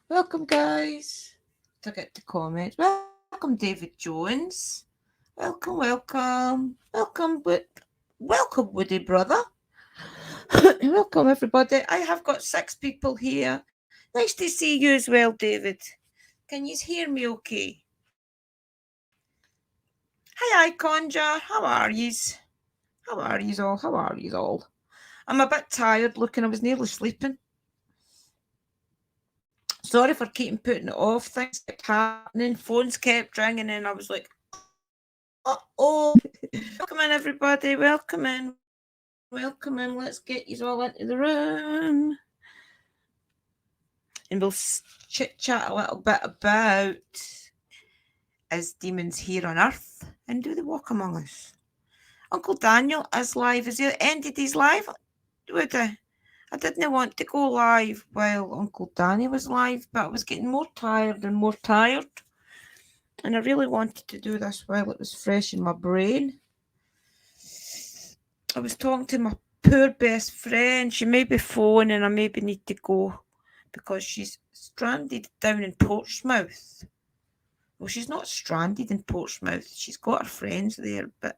Welcome, guys. To get the comments. Welcome, David Jones. Welcome, Woody brother. Welcome, everybody. I have got 6 people here. Nice to see you as well, David. Can you hear me okay? Hi, Conja. How are yous? How are yous all? How are yous all? I'm a bit tired looking. I was nearly sleeping. Sorry for keeping putting it off. Things kept happening. Phones kept ringing, and I was like, oh. Welcome in, everybody. Welcome in. Let's get you all into the room. And we'll chit chat a little bit about is demons here on Earth and do they walk among us? Uncle Daniel is live. Is he ended his live? Would I didn't want to go live while Uncle Danny was live, but I was getting more tired and more tired. And I really wanted to do this while it was fresh in my brain. I was talking to my poor best friend. She may be phoning and I maybe need to go because she's stranded down in Portsmouth. Well, she's not stranded in Portsmouth. She's got her friends there, but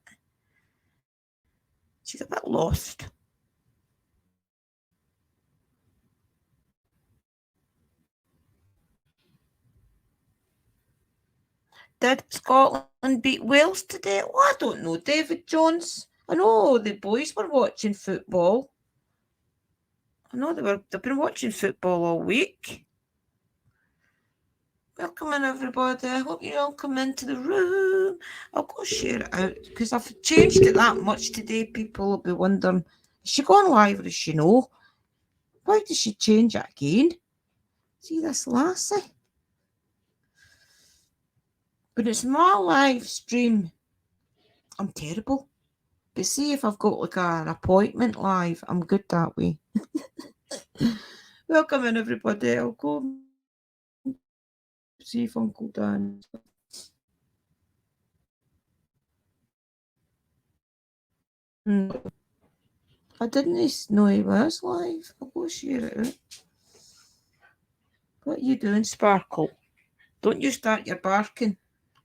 she's a bit lost. Did Scotland beat Wales today? Well, I don't know, David Jones. I know the boys were watching football. I know they've been watching football all week. Welcome in, everybody. I hope you all come into the room. I'll go share it out because I've changed it that much today. People will be wondering, is she gone live or is she no? Why did she change it again? See this lassie? When it's my live stream, I'm terrible. But see if I've got like an appointment live, I'm good that way. Welcome in, everybody. I'll go see if Uncle Dan. No, I didn't know he was live. I'll go share it out. What are you doing, Sparkle? Don't you start your barking.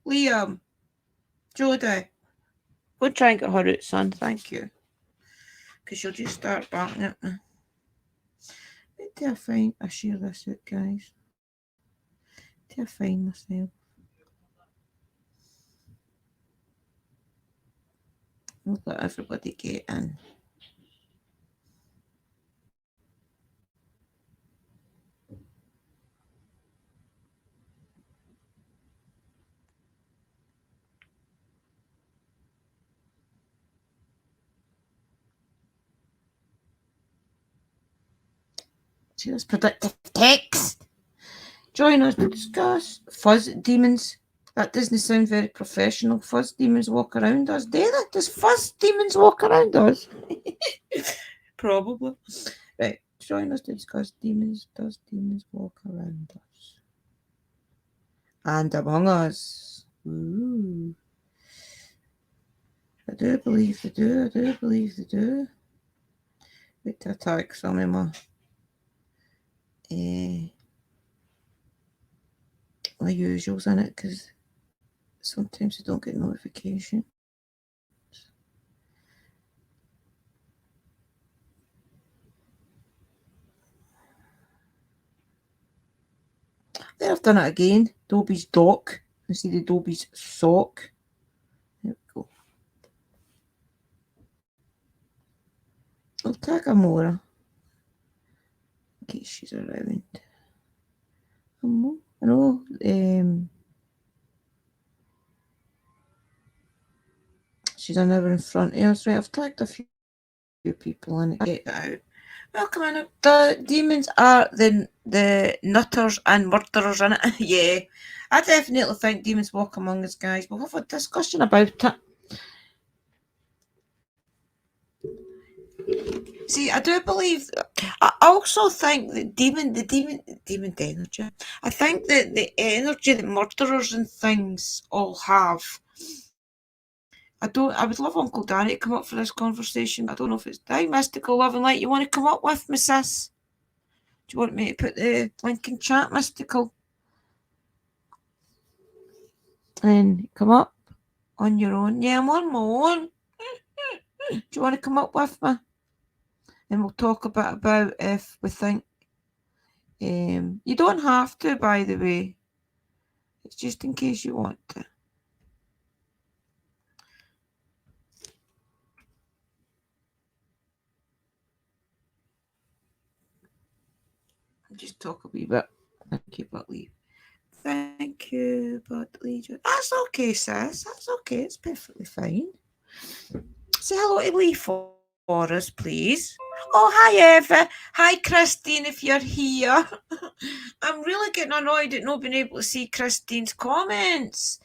Liam, Jodie, go try and get her out, son. Thank you. Because you'll just start barking at me. Where do I find? I share this out, guys. Do I find myself? I'll let everybody get in. See this predictive text. Join us to discuss fuzz demons. That doesn't sound very professional. Fuzz demons walk around us. Do they? Does fuzz demons walk around us? Probably. Right. Join us to discuss demons. Does demons walk around us? And among us. Ooh. I do believe they do. Wait to attack some of my usuals in it because sometimes I don't get notifications. There, I've done it again. Dobie's dock instead of Dobie's sock. There we go. I'll tag Amora in case she's around. I know. She's an hour in front of us. Right, I've tagged a few people in it. Get that out. Welcome in. The demons are the nutters and murderers in it. Yeah. I definitely think demons walk among us, guys. We'll have a discussion about it. See, I do believe. I also think that demon energy. I think that the energy that murderers and things all have. I would love Uncle Danny to come up for this conversation, but I don't know if it's mystical love and light you want to come up with, Miss Sis. Do you want me to put the link in chat, Mystical? And come up on your own. Yeah, I'm on my own. Do you want to come up with me? And we'll talk a bit about if we think. You don't have to, by the way. It's just in case you want to. Just talk a wee bit. Thank you, but leave. Thank you, but leave. That's okay, sis. That's okay. It's perfectly fine. Say hello to Lee for us, please. Oh, hi, Eva. Hi, Christine, if you're here. I'm really getting annoyed at not being able to see Christine's comments.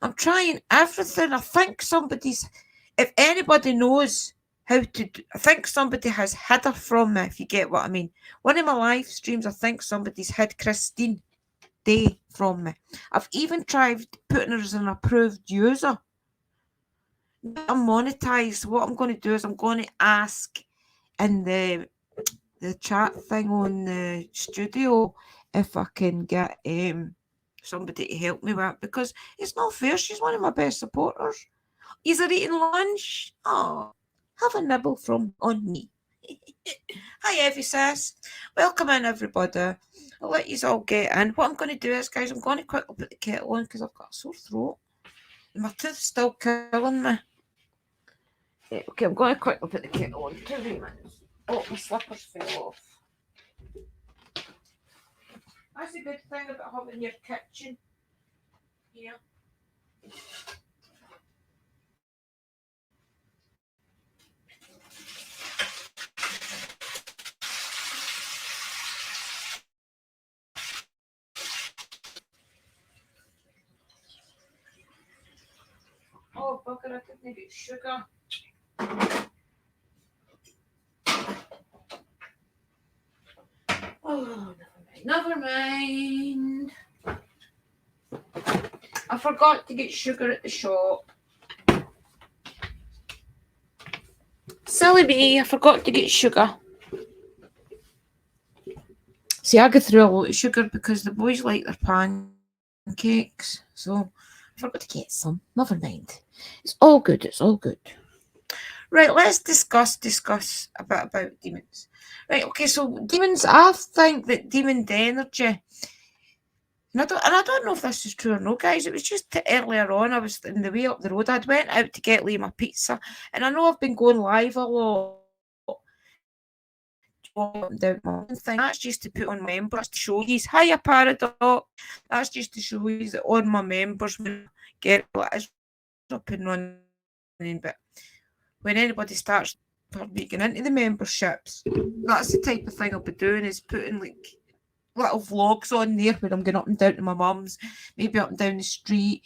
I'm trying everything. I think somebody's, if anybody knows how to do, I think somebody has hid her from me, if you get what I mean. One of my live streams, I think somebody's hid Christine Day from me. I've even tried putting her as an approved user. I'm monetized. What I'm going to do is I'm going to ask in the chat thing on the studio if I can get somebody to help me with it, because it's not fair. She's one of my best supporters. Is her eating lunch? Oh, have a nibble from on me. Hi, Evie sis. Welcome in, everybody. I'll let you all get in. What I'm going to do is, guys, I'm going to quickly put the kettle on because I've got a sore throat. My tooth's still killing me. Okay, I'm going to quickly put the kettle on. 2 minutes. Oh, my slippers fell off. That's a good thing about having your kitchen here. Oh, bugger, I didn't get sugar. Oh, never mind. I forgot to get sugar at the shop. Silly me, I forgot to get sugar. See, I go through a lot of sugar because the boys like their pancakes. So I forgot to get some. Never mind. It's all good. It's all good. Right, let's discuss a bit about demons. Right, okay, so demons, I think that demon energy, and I don't know if this is true or no, guys. It was just earlier on, I was in the way up the road. I'd went out to get Lee my pizza, and I know I've been going live a lot. That's just to put on members to show you. Hiya, Paradox. That's just to show you that on my members when get it up and running. But when anybody starts getting into the memberships, that's the type of thing I'll be doing, is putting like little vlogs on there where I'm going up and down to my mum's, maybe up and down the street.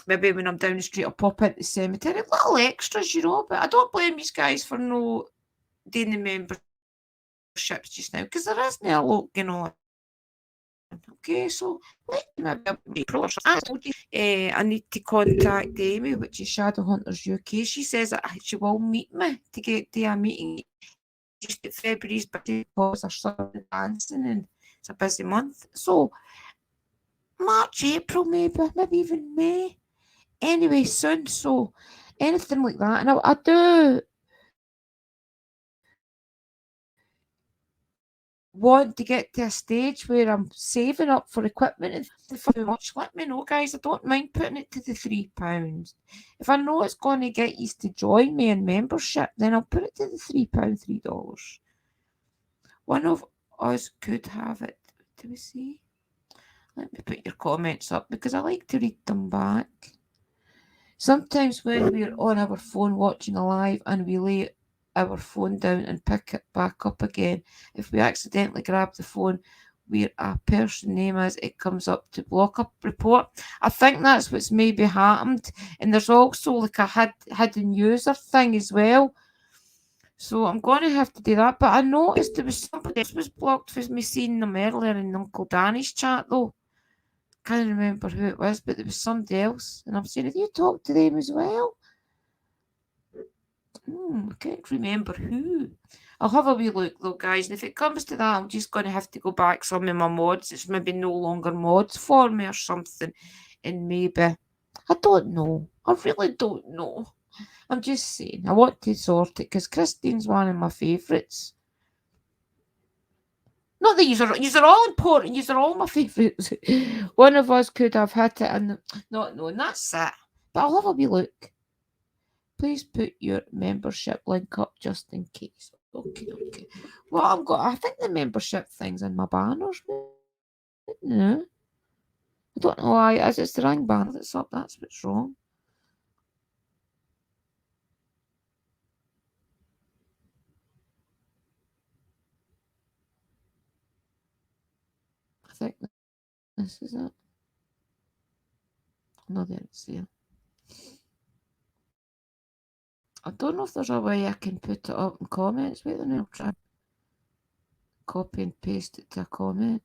Maybe when I'm down the street, I'll pop into the cemetery. Little extras, you know. But I don't blame these guys for no doing the memberships just now, because there isn't a lot going on. Okay, so I need to contact Amy, which is Shadowhunters UK. She says that she will meet me to get to a meeting. Just at February's busy because there's some dancing and it's a busy month. So March, April, maybe even May. Anyway, soon. So anything like that, and I do want to get to a stage where I'm saving up for equipment and too much. Let me know, guys. I don't mind putting it to the £3. If I know it's going to get you to join me in membership, then I'll put it to the £3, $3. One of us could have it. Do we see? Let me put your comments up because I like to read them back. Sometimes when we're on our phone watching a live and we lay our phone down and pick it back up again, if we accidentally grab the phone where a person name is, it comes up to block up report. I think that's what's maybe happened. And there's also like a hidden user thing as well. So I'm going to have to do that. But I noticed there was somebody else was blocked with me seeing them earlier in Uncle Danny's chat though. Can't remember who it was, but there was somebody else. And I'm saying, have you talked to them as well? I can't remember who. I'll have a wee look though, guys. And if it comes to that, I'm just going to have to go back some of my mods. It's maybe no longer mods for me or something. And maybe, I don't know. I really don't know. I'm just saying, I want to sort it because Christine's one of my favourites. Not that you're all important. You're all my favourites. One of us could have hit it, and not knowing that's it. But I'll have a wee look. Please put your membership link up just in case. Okay, okay. Well, I think the membership thing's in my banners. No, I don't know why. As it's the wrong banner that's up. That's what's wrong. I think this is it. No, there it's there. I don't know if there's a way I can put it up in comments. Wait a minute, I'll try. Copy and paste it to a comment.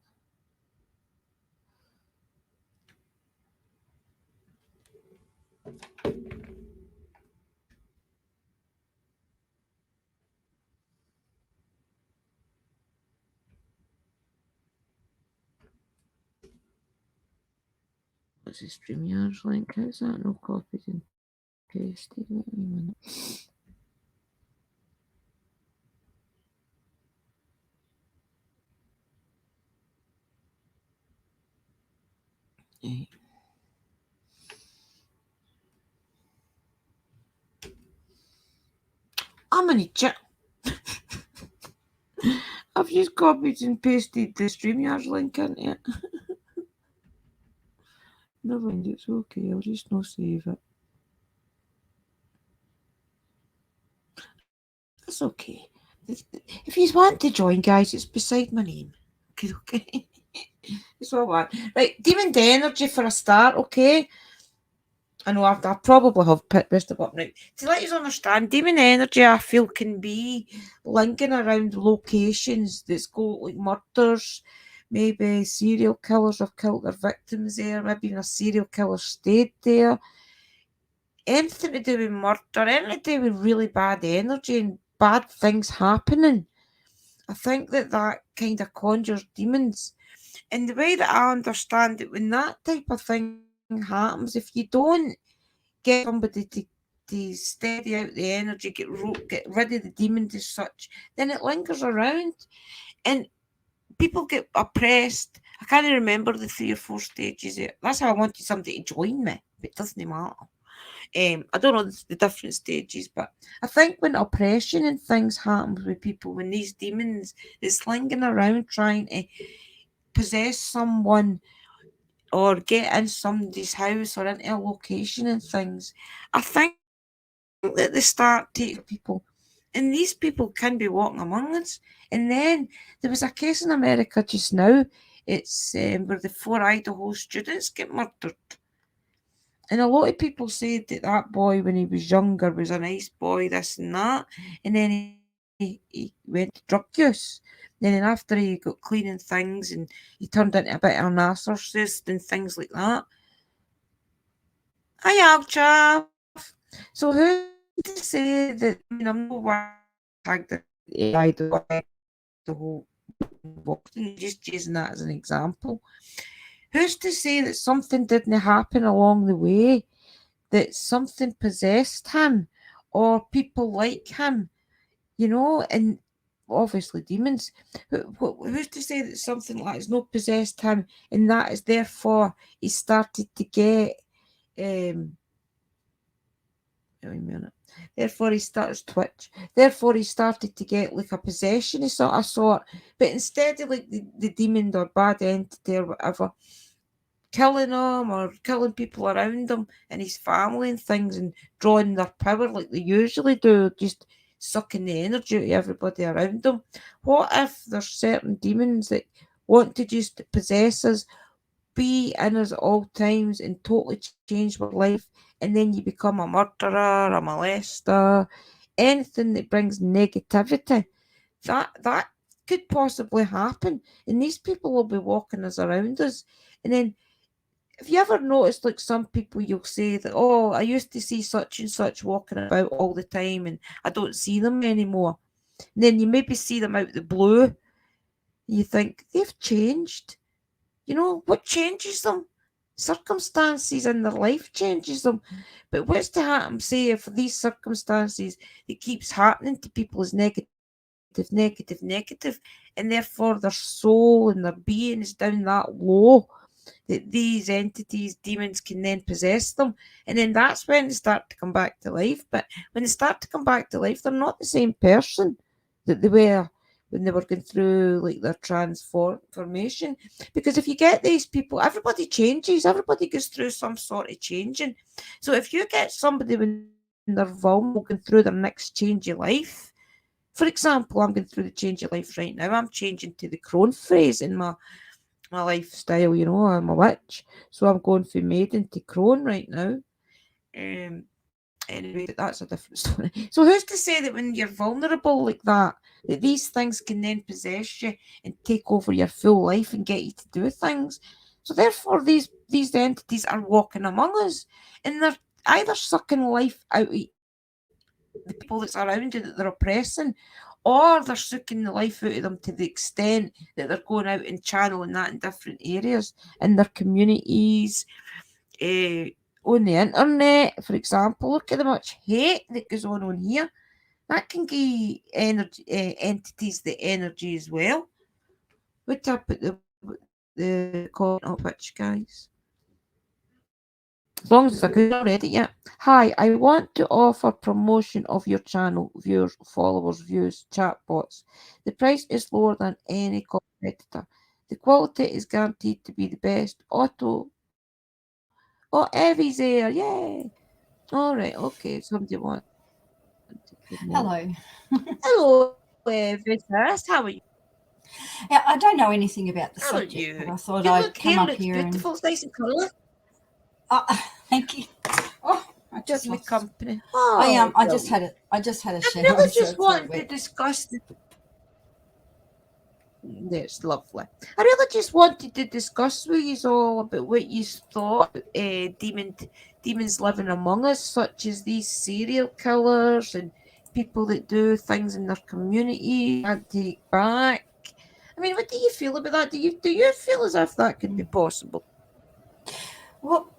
What's the StreamYard's link? How's that no copied and pasted? Wait a minute. Right. I'm an idiot. I've just copied and pasted the StreamYard's link into it. Never mind, it's okay. I'll just not save it. That's okay. If you want to join, guys, it's beside my name. Okay, okay. That's all I want. Right, Demon Energy for a start, okay? I know I probably have pressed the button right. To let you understand, demon energy I feel can be linking around locations that's got like murders, maybe serial killers have killed their victims there, maybe even a serial killer stayed there. Anything to do with murder, anything to do with really bad energy and bad things happening. I think that kind of conjures demons. And the way that I understand it, when that type of thing happens, if you don't get somebody to steady out the energy, get rid of the demons as such, then it lingers around and people get oppressed. I can't remember the 3 or 4 stages. That's how I wanted somebody to join me, but it doesn't matter. I don't know the different stages, but I think when oppression and things happen with people, when these demons is slinging around trying to possess someone or get in somebody's house or into a location and things, I think that they start taking people. And these people can be walking among us. And then there was a case in America just now. It's where the 4 Idaho students get murdered. And a lot of people said that boy, when he was younger, was a nice boy, this and that. And then he went to drug use. And then after he got clean and things, and he turned into a bit of a narcissist and things like that. Hi, Alchav. So who's to say that, I mean, I'm not one tag the AI, the whole boxing, just using that as an example. Who's to say that something didn't happen along the way, that something possessed him or people like him, and obviously demons. Who's to say that something like has not possessed him and that is therefore he started to get wait a minute. Therefore, he starts Twitch. Therefore, he started to get like a possession of sort. But instead of like the demon or bad entity or whatever, killing him or killing people around him and his family and things and drawing their power like they usually do, just sucking the energy out of everybody around them. What if there's certain demons that want to just possess us, be in us at all times and totally change our life, and then you become a murderer, a molester, anything that brings negativity? That could possibly happen, and these people will be walking us around us, and then Have you ever noticed, like, some people, you'll say that, oh, I used to see such and such walking about all the time and I don't see them anymore. And then you maybe see them out the blue and you think they've changed. What changes them? Circumstances in their life changes them. But what's to happen, say, if these circumstances that keeps happening to people is negative, negative, negative, and therefore their soul and their being is down that low that these entities, demons, can then possess them. And then that's when they start to come back to life. But when they start to come back to life, they're not the same person that they were when they were going through like their transformation. Because if you get these people, everybody changes, everybody goes through some sort of changing. So if you get somebody when they're vulnerable going through their next change of life, for example, I'm going through the change of life right now. I'm changing to the crone phrase in my lifestyle. I'm a witch, so I'm going from maiden to crone right now. Anyway, but that's a different story. So who's to say that when you're vulnerable like that these things can then possess you and take over your full life and get you to do things? So therefore, these entities are walking among us, and they're either sucking life out of the people that's around you that they're oppressing, or they're sucking the life out of them to the extent that they're going out and channeling that in different areas in their communities, uh, on the internet, for example. Look at the much hate that goes on here. That can give energy, entities the energy as well. What up at the comment up, which guys? As long as it's a good one, I'll read it. Yeah. Hi, I want to offer promotion of your channel, viewers, followers, views, chatbots. The price is lower than any competitor. The quality is guaranteed to be the best. Auto. Oh, Evie's there. Yay. All right. Okay. Somebody wanted to promote. Hello. Hello, Evis. How are you? Yeah, I don't know anything about the How are subject, but you? I thought Your I'd look come hair up looks here and. beautiful. It's nice and colour. Uh, thank you. Oh, I just Lovely lost. company. I Oh, I just had brilliant. a I just had a I'm shower, really so just it's all wanting to wet. discuss the. That's lovely. I really just wanted to discuss with you all about what you thought demons living among us, such as these serial killers and people that do things in their community can't take back. I mean, what do you feel about that? Do you feel as if that could be Mm. possible? Well,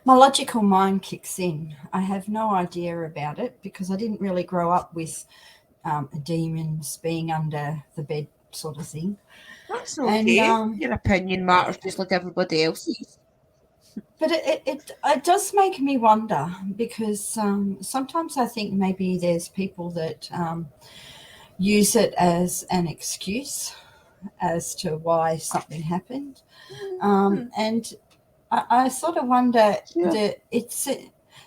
my logical mind kicks in. I have no idea about it because I didn't really grow up with demons being under the bed sort of thing. That's And okay. Your opinion matters just like everybody else's. but it does make me wonder because sometimes I think maybe there's people that use it as an excuse as to why something happened. Hmm, And I sort of wonder sure. that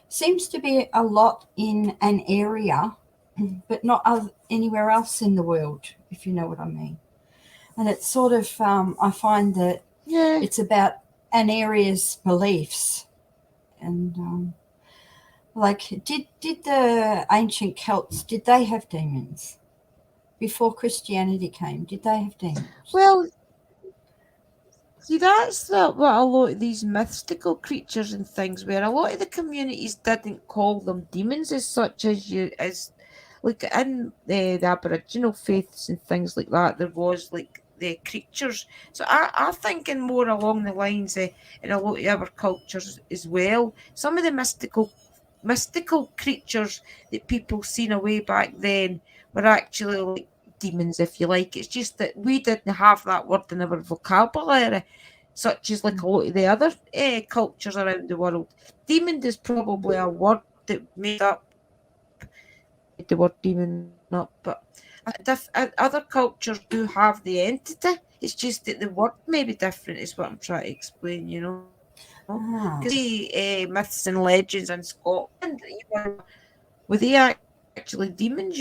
seems to be a lot in an area, but not anywhere else in the world, if you know what I mean. And it's sort of, I find that Yeah. it's about an area's beliefs. And like, did the ancient Celts, did they have demons? Before Christianity came, did they have demons? Well, see, that's what a lot of these mystical creatures and things, where a lot of the communities didn't call them demons as such as like in the Aboriginal faiths and things like that. There was like the creatures. So I'm thinking more along the lines of in a lot of other cultures as well. Some of the mystical creatures that people seen away back then were actually like demons, if you like. It's just that we didn't have that word in our vocabulary, such as like a lot of the other cultures around the world. Demon is probably a word that made up, made the word demon up, but other cultures do have the entity. It's just that the word may be different, is what I'm trying to explain. Because Ah, myths and legends in Scotland, were they actually demons?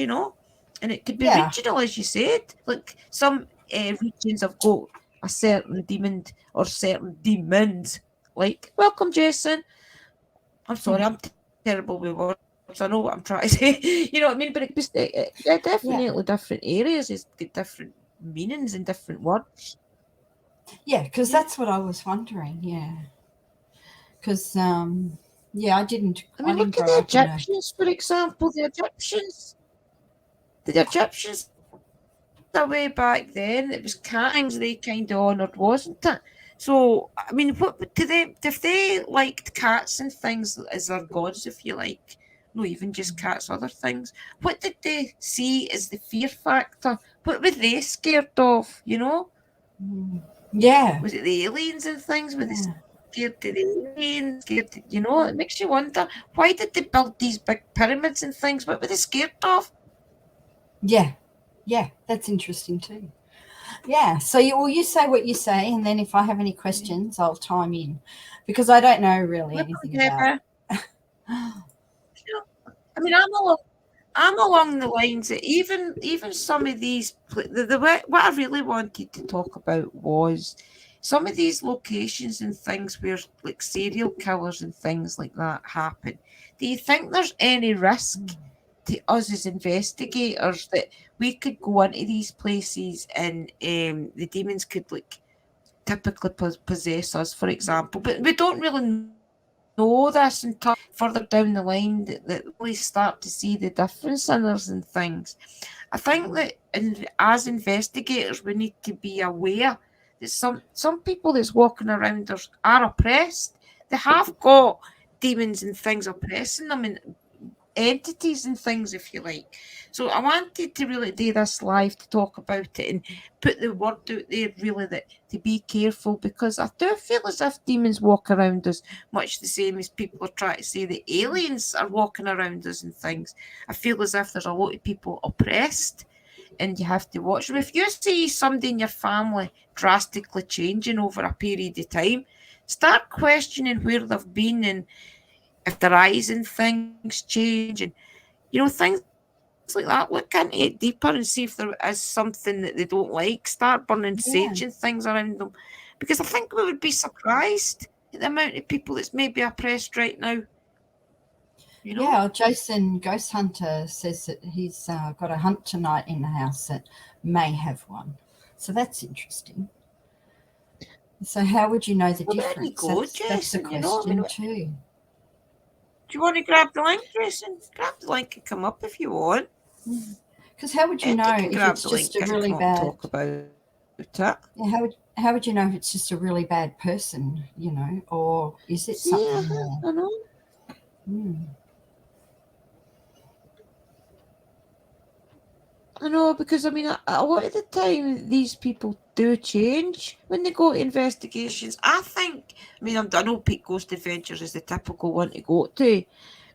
And it could be regional, as yeah. you said. Like some regions have got a certain demon or certain demons. Like, welcome, Jason. I'm sorry, I'm terrible with words. I know what I'm trying to say. You know what I mean? But yeah, definitely Yeah. different areas has got different meanings and different words. Yeah, because Yeah. that's what I was wondering. Yeah, because yeah, I I mean, didn't look at grow the up in a. Egyptians, for example. The Egyptians away back then, it was cats they kind of honoured, wasn't it? So, I mean, what do they, if they liked cats and things as their gods, if you like, no, even just cats, other things, what did they see as the fear factor? What were they scared of, you know? Mm. Yeah, Was it the aliens and things? Were they yeah, scared of the aliens? Scared, you know? It makes you wonder, why did they build these big pyramids and things? What were they scared of? yeah, yeah. That's interesting too. Yeah. So you say what you say, and then if I have any questions, I'll chime in, because I don't know really Well, anything about. Deborah, I mean, I'm along the lines that even some of these what I really wanted to talk about was some of these locations and things where like serial killers and things like that happen. Do you think there's any risk to us as investigators that we could go into these places and the demons could like typically possess us, for example, but we don't really know this until further down the line that we really start to see the difference in us and things. I think that as investigators, we need to be aware that some people that's walking around are oppressed. They have got demons and things oppressing them, and entities and things, if you like. So I wanted to really do this live to talk about it and put the word out there, really, that to be careful, because I do feel as if demons walk around us much the same as people are trying to say that aliens are walking around us and things. I feel as if there's a lot of people oppressed and you have to watch them. If you see somebody in your family drastically changing over a period of time, start questioning where they've been and if their eyes and things change and things like that. Look into it deeper and see if there is something that they don't like. Start burning sage and things Yeah, around them, because I think we would be surprised at the amount of people that's maybe oppressed right now. You know, yeah. Jason Ghost Hunter says that he's got a hunt tonight in the house that may have one. So that's interesting. So how would you know the well, there you difference? go, That's a Jason. I question mean, too. do you want to grab the link, Jason? Grab the link and come up if you want. Because how would you And you know can if grab it's the just link a and really come up and bad? talk about it. Yeah, how would you know if it's just a really bad person? Or is it See, something more? I know. Mm, I know, because I mean, a lot of the time these people do change when they go to investigations. I know Pete Ghost Adventures is the typical one to go to,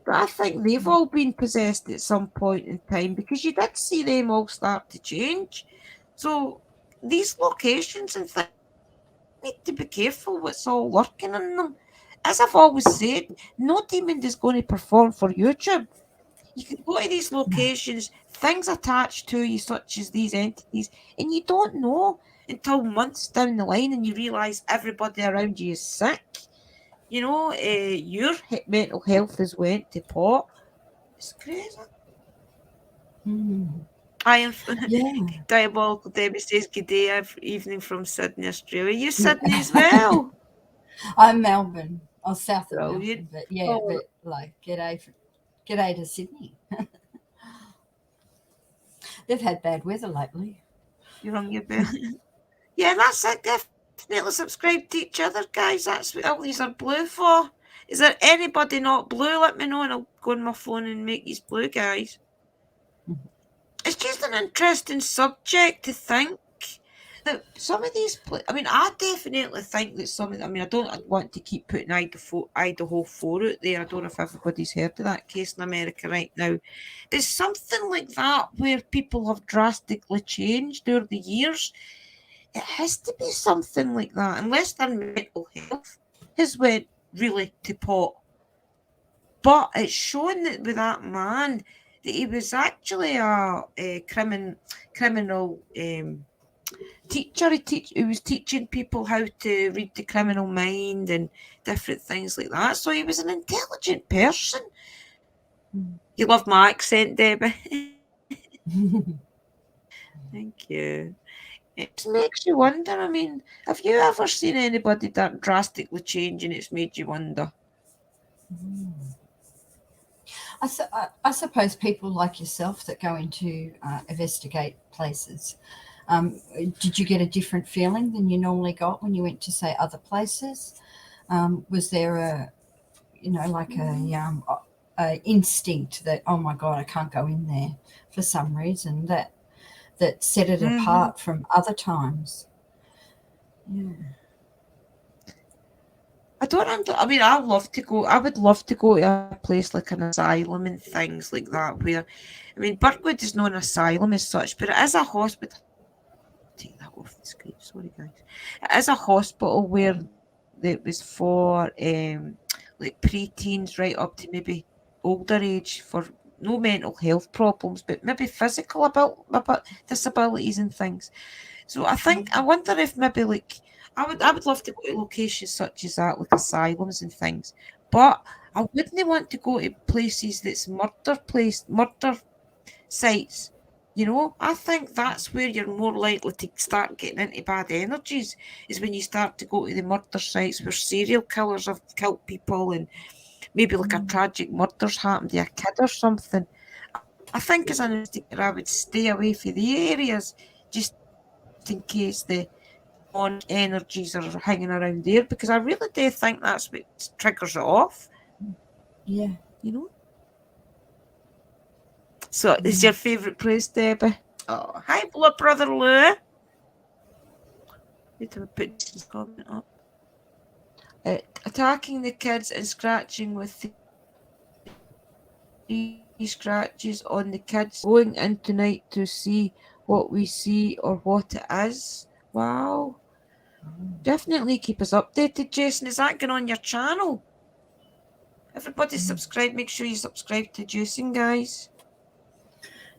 but I think they've all been possessed at some point in time, because you did see them all start to change. So these locations and things, we need to be careful what's all lurking in them. As I've always said, no demon is going to perform for YouTube. You can go to these locations, things attached to you, such as these entities, and you don't know until months down the line and you realise everybody around you is sick. Your mental health has went to pot. It's crazy. mm. I am Yeah. Diabolical Debbie says good day evening from Sydney, Australia. You Sydney as well. I'm Melbourne, or south of Brilliant. Melbourne, but yeah, Oh, but like g'day to Sydney. They've had bad weather lately. you rung your bell. Yeah, that's it. Definitely subscribe to each other, guys. That's what all these are blue for. Is there anybody not blue? Let me know and I'll go on my phone and make these blue, guys. It's just an interesting subject to think that some of these. I mean, I definitely think that some of. I mean, I want to keep putting Idaho 4 out there. I don't know if everybody's heard of that case in America right now. There's something like that where people have drastically changed over the years. It has to be something like that, unless their mental health has went really to pot. But it's shown that with that man, that he was actually a criminal teacher. He was teaching people how to read the criminal mind and different things like that. So he was an intelligent person. You love my accent, Debbie. Thank you. it just makes you wonder. I mean, have you ever seen anybody that drastically change and it's made you wonder? I suppose people like yourself that go into investigate places. Did you get a different feeling than you normally got when you went to, say, other places? Was there a instinct that, oh my God, I can't go in there for some reason that set it apart from other times? Yeah. I mean, I love to go. I would love to go to a place like an asylum and things like that. Where, I mean, Burkwood is not an asylum as such, but it is a hospital. Take that off the screen. Sorry, guys. It is a hospital where it was for like pre-teens right up to maybe older age for no mental health problems, but maybe physical about disabilities and things. So I wonder if maybe like I would love to go to locations such as that, like asylums and things. But I wouldn't want to go to places that's murder sites. You know, I think that's where you're more likely to start getting into bad energies is when you start to go to the murder sites where serial killers have killed people and maybe like a tragic murder's happened to a kid or something. I think as an investigator I would stay away from the areas just in case the demonic energies are hanging around there because I really do think that's what triggers it off. Yeah. You know? So is your favourite place, Debbie? Oh, hi, blood brother Lou. Wait till I put this comment up. Attacking the kids and scratching with 3 scratches on the kids. Going in tonight to see what we see or what it is. Wow. Definitely keep us updated, Jason. Is that going on your channel? Everybody subscribe. Make sure you subscribe to Jason, guys.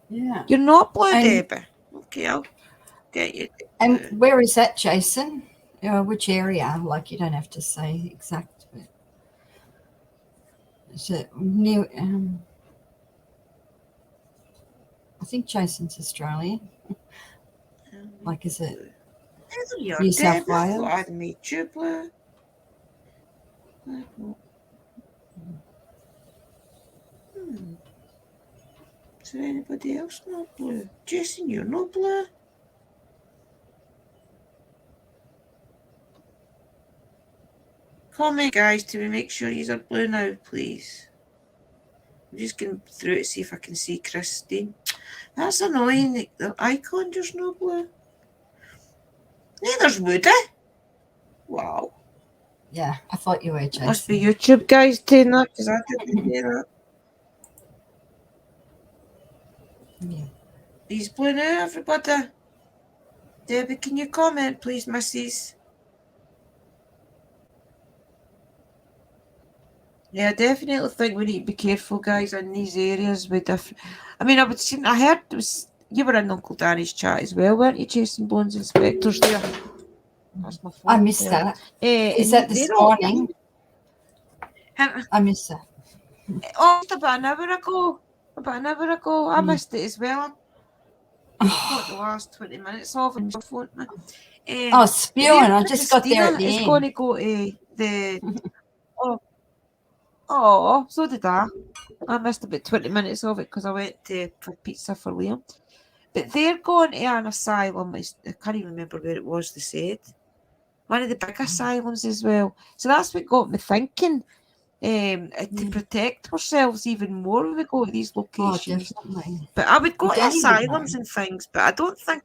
Yeah. You're not Blue, Debbie. Okay, I'll get you. And where is that, Jason? Which area? Like, you don't have to say exact. But is it near? I think Jason's Australian. Like, is it New South Wales? I'd meet you, Blue. Is there anybody else not Blue? Jason, you're not Blue? Comment, guys, to make sure you're blue now, please. I'm just going through it to see if I can see Christine. That's annoying. The icon just no blue. Neither's Woody. Wow. Yeah, I thought you were, Jason. Must be YouTube guys doing that because I didn't do that. Yeah. He's blue now, everybody. Debbie, can you comment, please, missus? Yeah, I definitely think we need to be careful, guys, in these areas with different. I mean, I heard it was you were in Uncle Danny's chat as well, weren't you, chasing bones and specters there? That's my phone. I missed that. Is that this morning? I missed that. Oh, just about an hour ago. I missed it as well. I got the last 20 minutes of it. Oh, spewing! I just got there at the end. It's going to go to the. Oh, so did I. I missed about 20 minutes of it because I went for pizza for Liam. But they're going to an asylum. I can't even remember where it was, they said. One of the big asylums as well. So that's what got me thinking. To protect ourselves even more when we go to these locations. Oh, definitely. But I would go to asylums and things, but I don't think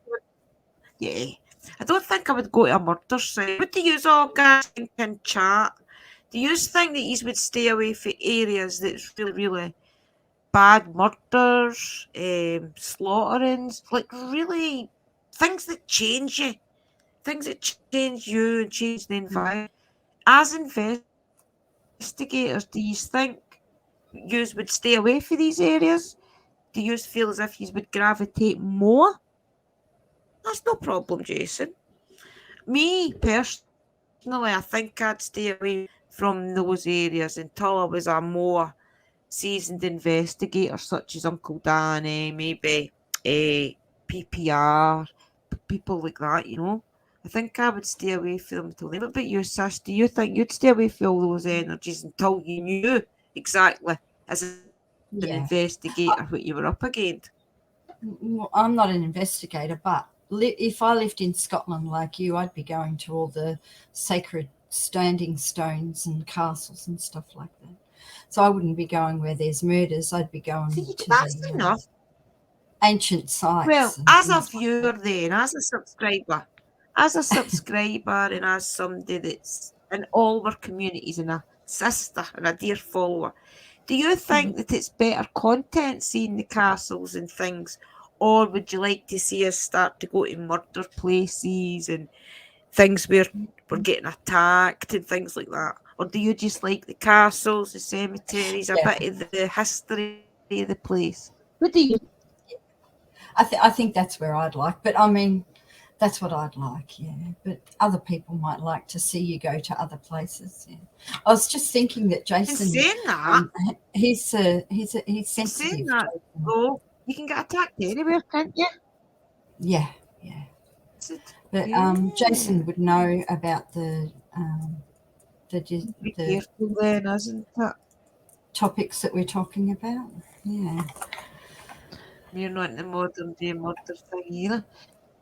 I don't think I would go to a murder site. What do you all guys think in chat? Do you think that you would stay away from areas that's really, really bad murders, slaughterings, like really things that change you, things that change you and change the environment? As investigators, do you think you would stay away from these areas? Do you feel as if you would gravitate more? That's no problem, Jason. Me personally, I think I'd stay away from those areas until I was a more seasoned investigator, such as Uncle Danny, maybe PPR, people like that, you know. I think I would stay away from them till then. What about you, Sash? Do you think you'd stay away from all those energies until you knew exactly, as an Yeah. investigator, what you were up against? Well, I'm not an investigator, but if I lived in Scotland like you, I'd be going to all the sacred standing stones and castles and stuff like that. So I wouldn't be going where there's murders. I'd be going See, to that's the enough. ancient Well, sites and as a things like viewer, that. then, as a subscriber, and as somebody that's in all our communities and a sister and a dear follower, do you Mhm. think that it's better content seeing the castles and things, or would you like to see us start to go to murder places and things where we're getting attacked and things like that? Or do you just like the castles, the cemeteries, a Yeah, bit of the history of the place? What do you? I think that's where I'd like. But I mean, that's what I'd like. Yeah, but other people might like to see you go to other places. Yeah, I was just thinking that In Jason, saying that, he's in saying sensitive. that, Jason. though, you can get attacked anywhere, can't you? Yeah, yeah. Is it? But Yeah. Jason would know about the Be the careful then, isn't it? topics that we're talking about. Yeah. You're not in the modern day murder thing either.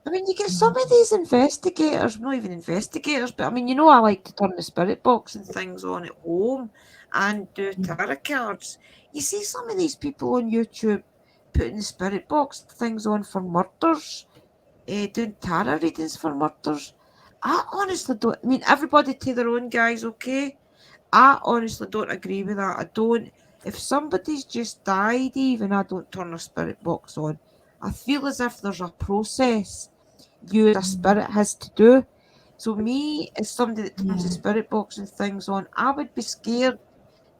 I mean, you get some of these investigators, not even investigators, but I mean, you know, I like to turn the spirit box and things on at home and do Mm, tarot cards. You see some of these people on YouTube putting the spirit box things on for murders, doing tarot readings for murders. I honestly don't. I mean, everybody to their own, guys. Okay, I honestly don't agree with that. I don't. If somebody's just died, even I don't turn a spirit box on. I feel as if there's a process you as a mm, spirit has to do. So me, as somebody that turns the yeah. spirit box and things on, I would be scared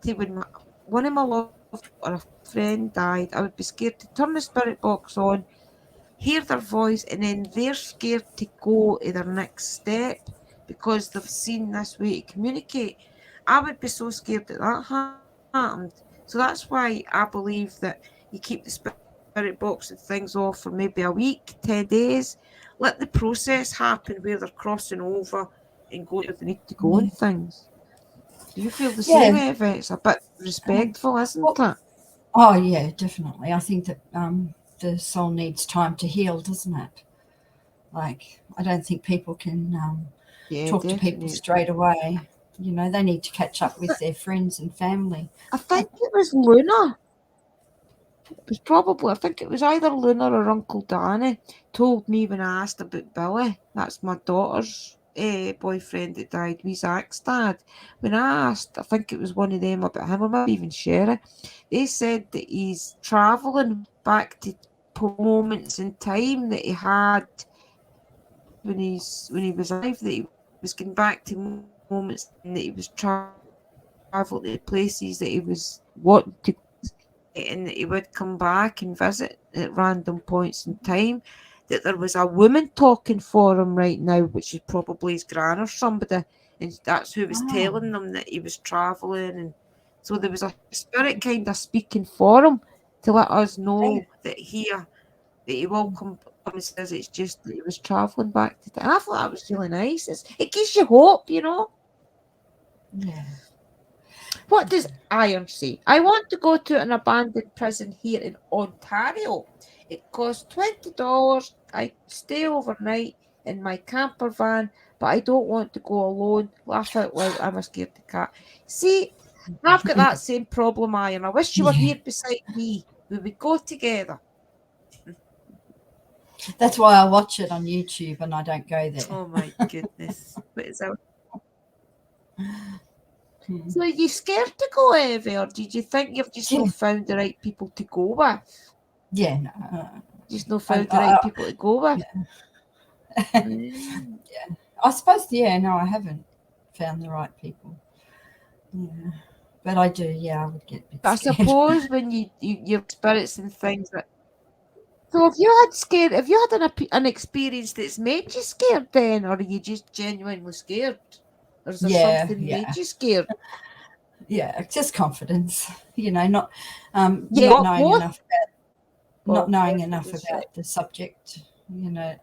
to when one of my loved or a friend died, I would be scared to turn the spirit box on, hear their voice, and then they're scared to go to their next step because they've seen this way to communicate. I would be so scared that that happened. So that's why I believe that you keep the spirit box and things off for maybe a week, 10 days. Let the process happen where they're crossing over and going to where they need to go and Yeah. things. Do you feel the same, Yeah. Eva? It's a bit respectful, isn't Well, it? oh yeah, definitely. I think that the soul needs time to heal, doesn't it? Like I don't think people can Yeah, talk to people definitely. straight away. You know, they need to catch up with their friends and family. I think it was Luna. It was probably, I think it was either Luna or Uncle Danny told me when I asked about Billy. That's my daughter's boyfriend that died, wee Zach's dad. When I asked, I think it was one of them about him, or maybe even Sherry, they said that he's travelling back to moments in time that he had when he was alive, that he was getting back to moments in time that he was traveling to places that he was wanting to and that he would come back and visit at random points in time. That there was a woman talking for him right now, which is probably his gran or somebody, and that's who was Oh, telling them that he was travelling. And so there was a spirit kind of speaking for him to let us hey, know that he will come and says it's just that he was travelling back to. And I thought that was really nice. It gives you hope, you know. yeah. What does Iron say? I want to go to an abandoned prison here in Ontario. It costs $20. I stay overnight in my camper van, but I don't want to go alone. Laugh out loud. I'm a scaredy cat. See, I've got that same problem, Iron. I wish you were Yeah. here beside me. We would go together. That's why I watch it on YouTube and I don't go there. Oh my goodness. What is that? Hmm. So are you scared to go, Evie, or did you think you've just Yeah. not found the right people to go with? Yeah. No. Just not I, found the right I, people to go with? yeah. Mm. I suppose. Yeah. No, I haven't found the right people. Yeah. But I do. Yeah, I would get a bit But I scared. suppose when your spirits and things that. So have you had an experience that's made you scared then, or are you just genuinely scared? Or is there Yeah. something made Yeah. you scared? Yeah. Just confidence. Not Yeah, not what knowing both? enough about not Oh, knowing enough definitely. about the subject. You know.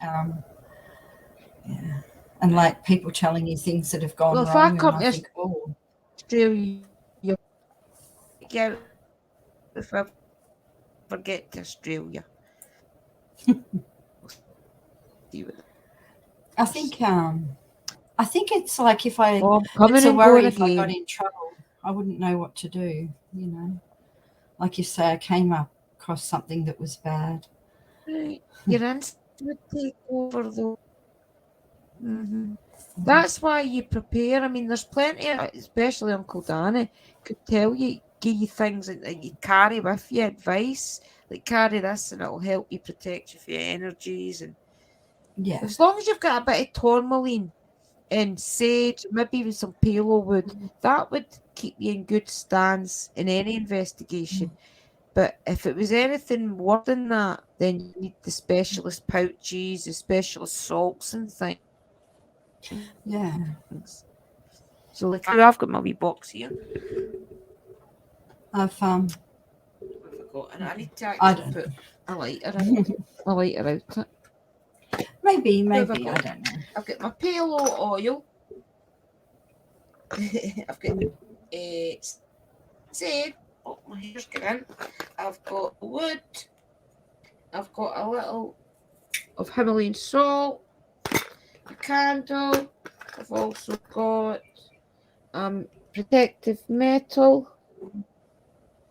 Yeah. And like people telling you things that have gone Well, if I wrong, and come I to think, oh, Australia, get out if I ever get to Australia. See what I there's. think it's like Oh, I'm it's coming a and going worry if I got again. in trouble, I wouldn't know what to do, you know. Like you say, I came up across something that was bad. Right. Your instinct would take over though. That's why you prepare. I mean, there's plenty, especially Uncle Danny, could tell you, give you things that you carry with you, advice, like carry this and it'll help you protect you from your energies. And Yeah. as long as you've got a bit of tourmaline and sage, maybe even some pillow wood, that would keep you in good stance in any investigation. But if it was anything more than that, then you need the specialist pouches, the specialist salts and things. Yeah. So like I've got my wee box here. I've What have I got? And I need to actually I put don't a lighter out it. maybe What have I I got? don't know. I've got my palo oil. I've got sage. Oh, my hair's getting. I've got wood. I've got a little of Himalayan salt. A candle. I've also got protective metal.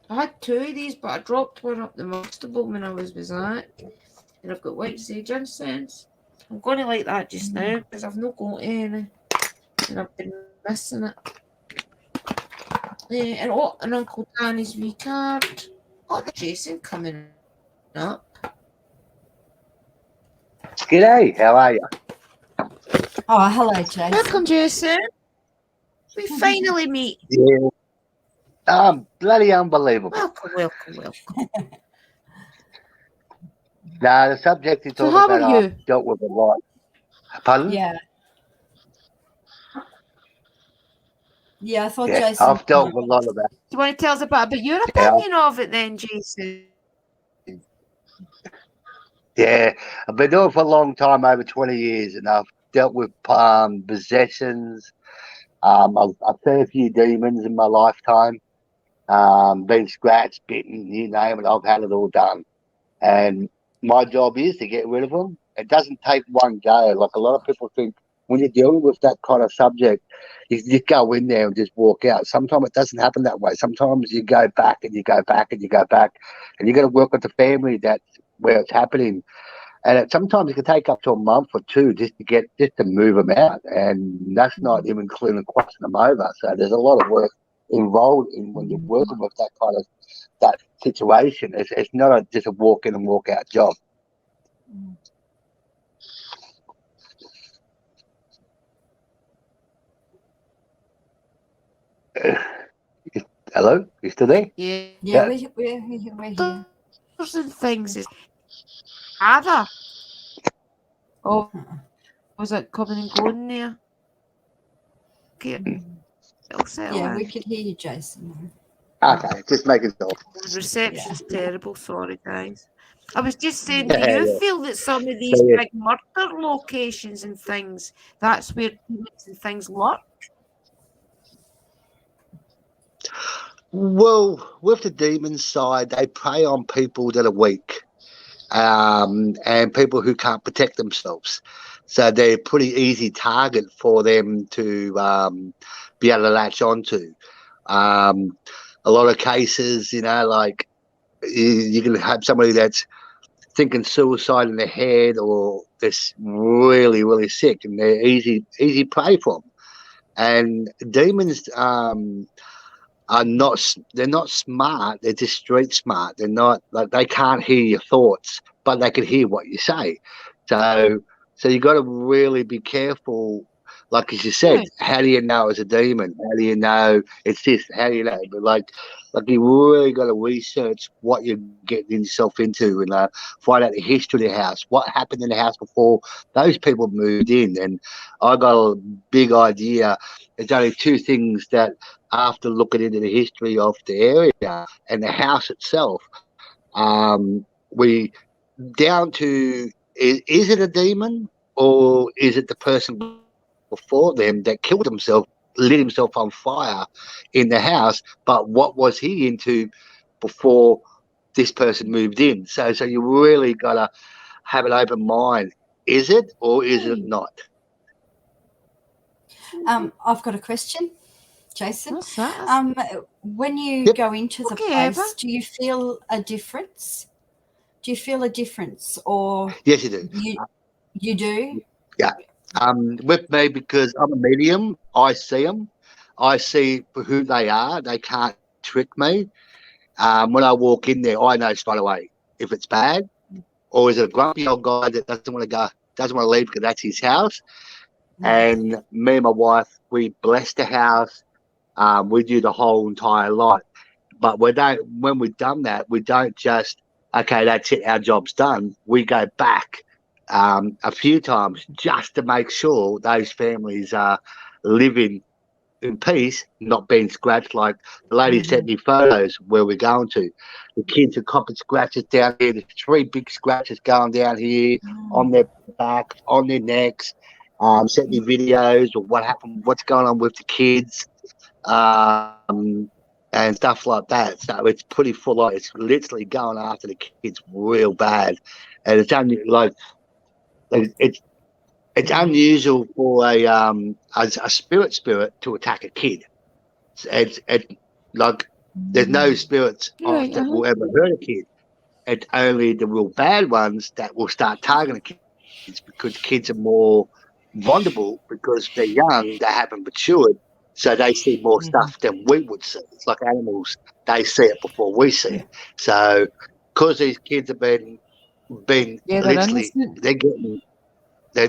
I had two of these, but I dropped one up the Muxtable when I was with Zach. And I've got white sage incense. I'm going to like that just now because I've not got any and I've been missing it. And Uncle Danny's wee card. Oh, there's Jason coming up. G'day, how are you? Oh, hello, Jason. Welcome, Jason. We finally meet. Yeah. Bloody unbelievable. Welcome. Now, the subject you're So talking how about, are you? I've dealt with a lot. Pardon? Yeah. Yeah, I thought Yeah, Jason. I've dealt with a lot of that. Do you want to tell us about your Yeah, opinion of it then, Jason? yeah, I've been doing it for a long time, over 20 years, and I've dealt with possessions. I've seen a few demons in my lifetime. Been scratched, bitten, you name it. I've had it all done. And my job is to get rid of them. It doesn't take one go. Like a lot of people think when you're dealing with that kind of subject, you just go in there and just walk out. Sometimes it doesn't happen that way. Sometimes you go back and you go back and you go back, and you got to work with the family that's where it's happening. And sometimes it can take up to a month or two just to move them out, and that's not even including crossing them over. So there's a lot of work involved in when you're working with that situation. It's not just a walk in and walk out job. Hello, you still there? Yeah. Yeah, we're here. There's things is other. Oh, was it coming and going there? Okay, it'll settle Yeah, in. we could hear you, Jason. Okay, just making sure. The reception's terrible. Sorry, guys. I was just saying, do Yeah, you yeah. feel that some of So, these yeah. big murder locations and things, that's where demons and things lurk? Well, with the demon side, they prey on people that are weak, and people who can't protect themselves. So they're a pretty easy target for them to be able to latch onto. A lot of cases, like you can have somebody that's thinking suicide in their head or they're really, really sick, and they're easy prey for them. And demons they're not smart, they're just street smart. They're not like, they can't hear your thoughts, but they can hear what you say. So you got to really be careful. Like as you said, Right. how do you know it's a demon? How do you know it's this? How do you know? But like you really got to research what you're getting yourself into, and find out the history of the house, what happened in the house before those people moved in. And I got a big idea. There's only two things that, after looking into the history of the area and the house itself, we down to is it a demon or is it the person before them that killed himself, lit himself on fire in the house? But what was he into before this person moved in? So you really got to have an open mind. Is it or is it not? I've got a question, Jason. What's that? When you Yep. go into the Okay, Eva. place, do you feel a difference? Do you feel a difference, or Yes, you do. you do? Yeah. With me, because I'm a medium, I see them. I see for who they are. They can't trick me. When I walk in there, I know straight away if it's bad, or is it a grumpy old guy that doesn't want to go, doesn't want to leave because that's his house. And me and my wife, we bless the house. We do the whole entire lot. But when we've done that, we don't just, okay, that's it, our job's done. We go back a few times just to make sure those families are living in peace, not being scratched. Like the lady sent me photos where we're going to. The kids are copping scratches down here. There's 3 big scratches going down here on their backs, on their necks. Sent me videos of what happened, what's going on with the kids. And stuff like that. So it's pretty full on. It's literally going after the kids real bad, and it's only like it's unusual for a spirit to attack a kid. It's like there's no spirits Right, that will ever hurt a kid. It's only the real bad ones that will start targeting kids because kids are more vulnerable because they're young, they haven't matured, so they see more stuff than we would see. It's like animals; they see it before we see it. So, because these kids have been Yeah, they're literally, innocent. they're getting they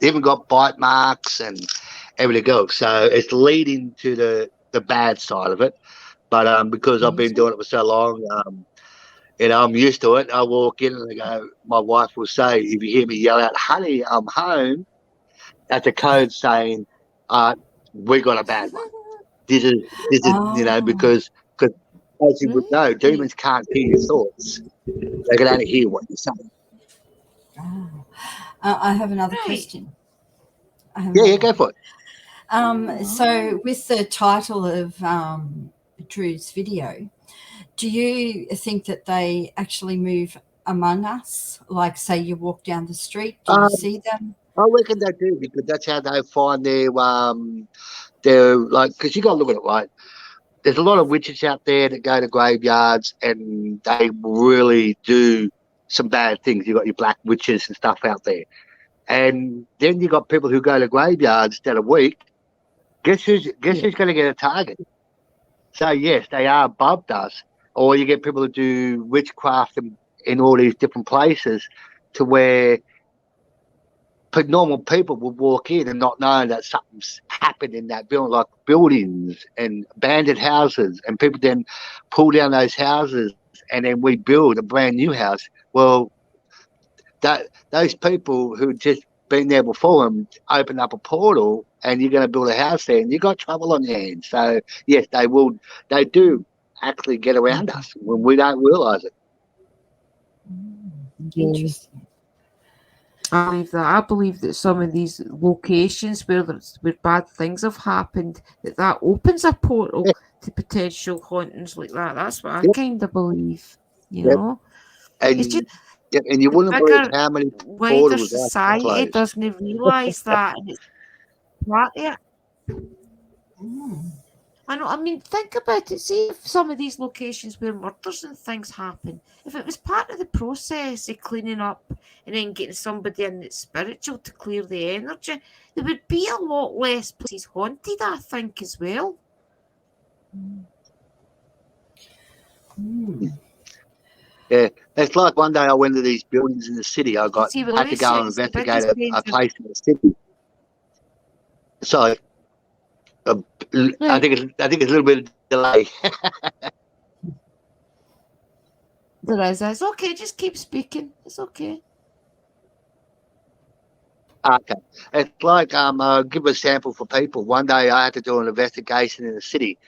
even got bite marks and everything else. So it's leading to the bad side of it. But because I've been doing it for so long, I'm used to it. I walk in and I go, my wife will say, if you hear me yell out, honey, I'm home, that's a code saying, we got a bad one. This is, Oh, because as you would know, Right. demons can't hear your thoughts. They can only hear what you say. oh. I have another Right. question. I have Yeah, another go one. for it. So, with the title of Drew's video, do you think that they actually move among us? Like, say, you walk down the street, do you Um, see them? I reckon they do because that's how they find their like, because you got to look at it, right? There's a lot of witches out there that go to graveyards and they really do some bad things. You got your black witches and stuff out there. And then you got people who go to graveyards that are weak. Guess who's going to get a target? So yes, they are above us. Or you get people who do witchcraft in all these different places, to where normal people would walk in and not know that something's happened in that building, like buildings and abandoned houses, and people then pull down those houses and then we build a brand new house. Well, that those people who just been there before them open up a portal and you're going to build a house there and you got trouble on your hands. So yes, they do actually get around us when we don't realize it. Yeah. Interesting. I believe that. I believe that some of these locations where bad things have happened, that opens a portal Yeah, to potential hauntings like that. That's what I yeah, kind of believe. You yeah. know, it's just And yeah, and you the wouldn't believe bigger, how many wider portals I society closed. doesn't realise that, and it's part of it. Mm. I know. I mean, think about it. See if some of these locations where murders and things happen, if it was part of the process of cleaning up and then getting somebody in that's spiritual to clear the energy, there would be a lot less places haunted, I think, as well. Mm. Yeah, it's like one day I went to these buildings in the city. You can see Had to go and relations, the investigate biggest a danger. place in the city. So uh, Right. I think it's a little bit of delay. There is. It's okay. Just keep speaking. It's okay. Okay, it's like I'll give a sample for people. One day I had to do an investigation in the city.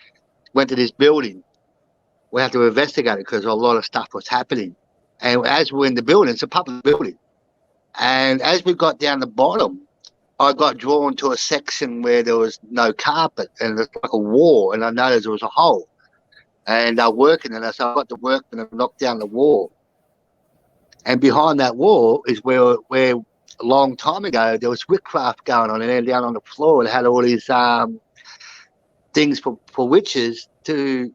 Went to this building. We had to investigate it because a lot of stuff was happening. And as we're in the building, it's a public building. And as we got down the bottom, I got drawn to a section where there was no carpet and it's like a wall, and I noticed there was a hole. And they're working, and so I got to work and I knocked down the wall. And behind that wall is where a long time ago there was witchcraft going on, and then down on the floor it had all these things for witches to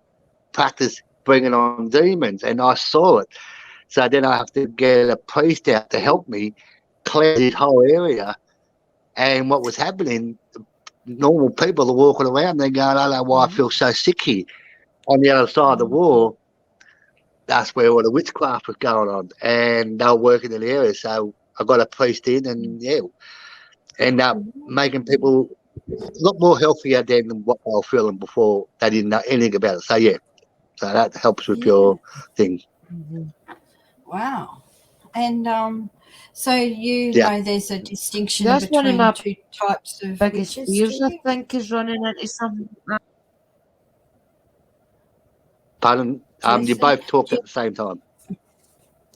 practice bringing on demons, and I saw it. So then I have to get a priest out to help me clear this whole area. And what was happening, normal people are walking around, they're going, I don't know why I feel so sick here. On the other side of the wall, that's where all the witchcraft was going on, and they were working in the area. So I got a priest in, and end up making people a lot more healthier than what they were feeling before they didn't know anything about it. So so that helps with your thing. Wow. And so know there's a distinction That's one of between my two types of biggest witches, fears, do I you? think, is running into something. Pardon? You Jason? both talked at the same time.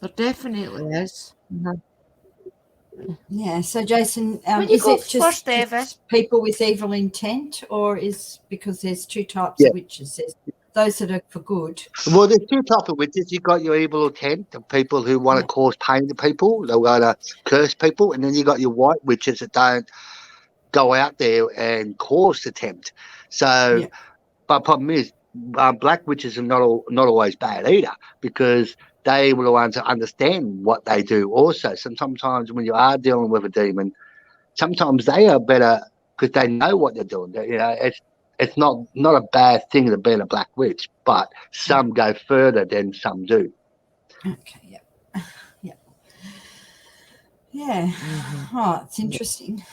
There definitely is. Yeah. So Jason, When you is go it just first, Eva? people with evil intent, or is because there's two types Yeah. of witches? There's those that are for good. Well, there's two types of witches. You got your evil intent, the people who want to cause pain to people, they want to curse people, and then you got your white witches that don't go out there and cause the tempt. So, but problem is, black witches are not always bad either, because they were the ones that understand what they do. Also, sometimes when you are dealing with a demon, sometimes they are better because they know what they're doing. You know, it's not a bad thing to be a black witch, but some go further than some do. Okay. Yeah. Oh, it's interesting.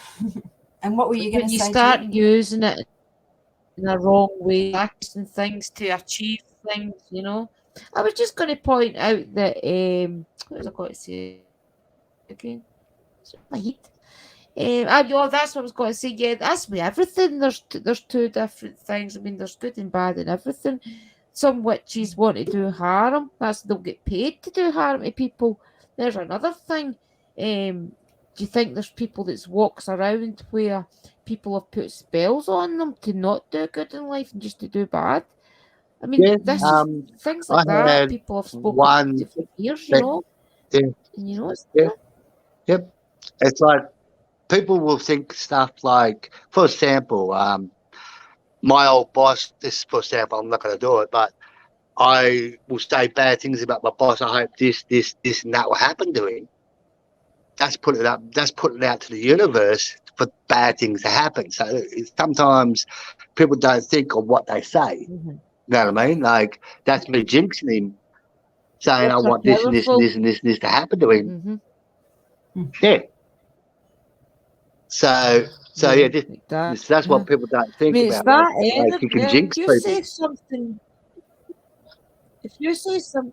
And what were you going to say? When you start using it in the wrong way, practicing things to achieve things, I was just going to point out that what was I going to say again? My heat. That's what I was going to say. Yeah, that's with everything. There's two different things. I mean, there's good and bad in everything. Some witches want to do harm. They'll get paid to do harm to people. There's another thing. Do you think there's people that walks around where people have put spells on them to not do good in life and just to do bad? I mean, this is things like that. People have spoken for years, Yeah. And Yep. It's like people will think stuff like, for example, my old boss, this for example, I'm not going to do it, but I will say bad things about my boss. I hope this, and that will happen to him. That's putting it out to the universe for bad things to happen. So sometimes people don't think of what they say. You know what I mean? Like, that's me jinxing him, saying I want this and this and this and this and this to happen to him. Yeah. So that's what people don't think about. Like you can jinx people. If you say some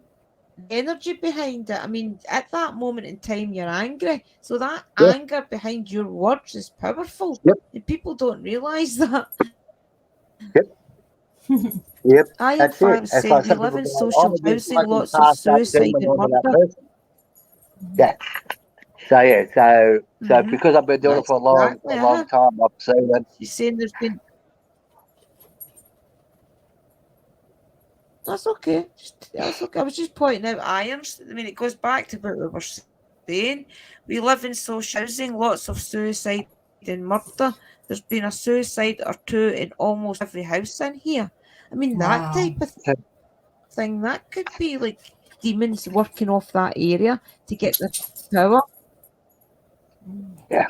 energy behind it, I mean, at that moment in time, you're angry. So that anger behind your words is powerful. And people don't realise that. Yep. I have said we live in social housing, lots of suicide and murder. Yeah. So because I've been doing it for a long time, I've seen it. You're saying there's been. That's okay. I was just pointing out irons. I mean, it goes back to what we were saying. We live in social housing, lots of suicide and murder. There's been a suicide or two in almost every house in here. I mean, that type of thing, that could be like demons working off that area to get the power. Yeah.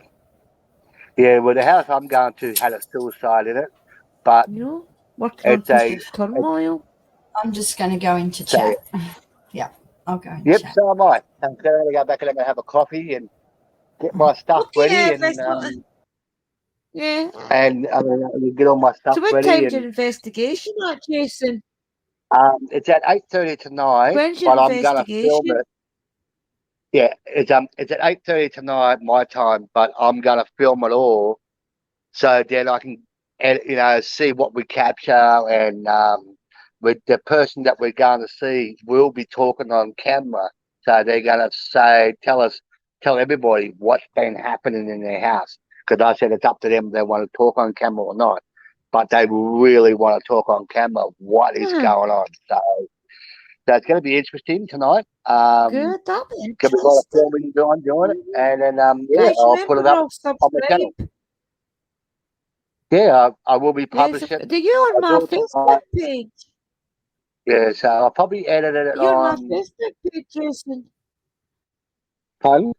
Yeah, well, the house I'm going to had a suicide in it, but working on people's turmoil. I'm just going to go into chat. Yeah, I'll go in chat. Yep, so am I. I'm going to go back and I'm going to have a coffee and get my stuff ready. And and get all my stuff ready. So what time's your investigation at, Jason? It's at 8:30 tonight. When's your but investigation? I'm going to film it. Yeah, it's at 8:30 tonight my time, but I'm going to film it all, so then I can see what we capture, and with the person that we're going to see will be talking on camera, so they're going to tell us tell everybody what's been happening in their house, because I said it's up to them if they want to talk on camera or not. But they really want to talk on camera what is going on. So it's going to be interesting tonight. Good, that'll be Could be a lot of interesting. filming doing it, and then Guys, I'll put it up I'll on my channel. subscribe. Yeah, I will be Yes, publishing. do you on my Facebook page? Yeah, so I'll probably edit it You're on on. my Facebook page, Jason. Pardon?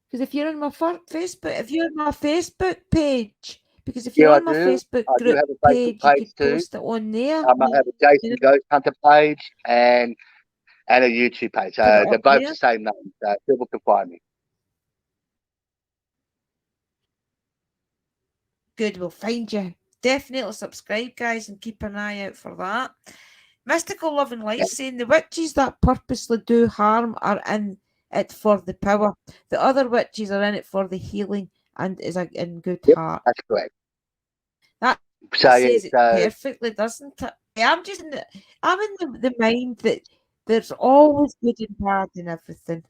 Because if you're on my Facebook, if you're on my Facebook page, because if Yeah, you're I on my do. Facebook I do group have a Facebook page, you page could too. post it on there. I might have a Jason Ghost Hunter page and a YouTube page. Put it So up they're both there. the same name, so people can find me. Good, we'll find you. Definitely subscribe, guys, and keep an eye out for that. Mystical Love and Light Yeah. saying the witches that purposely do harm are in it for the power. The other witches are in it for the healing and is in good Yep, heart. that's correct. That So says it yeah, so perfectly, doesn't it? I'm just I'm in the mind that there's always good and bad in everything.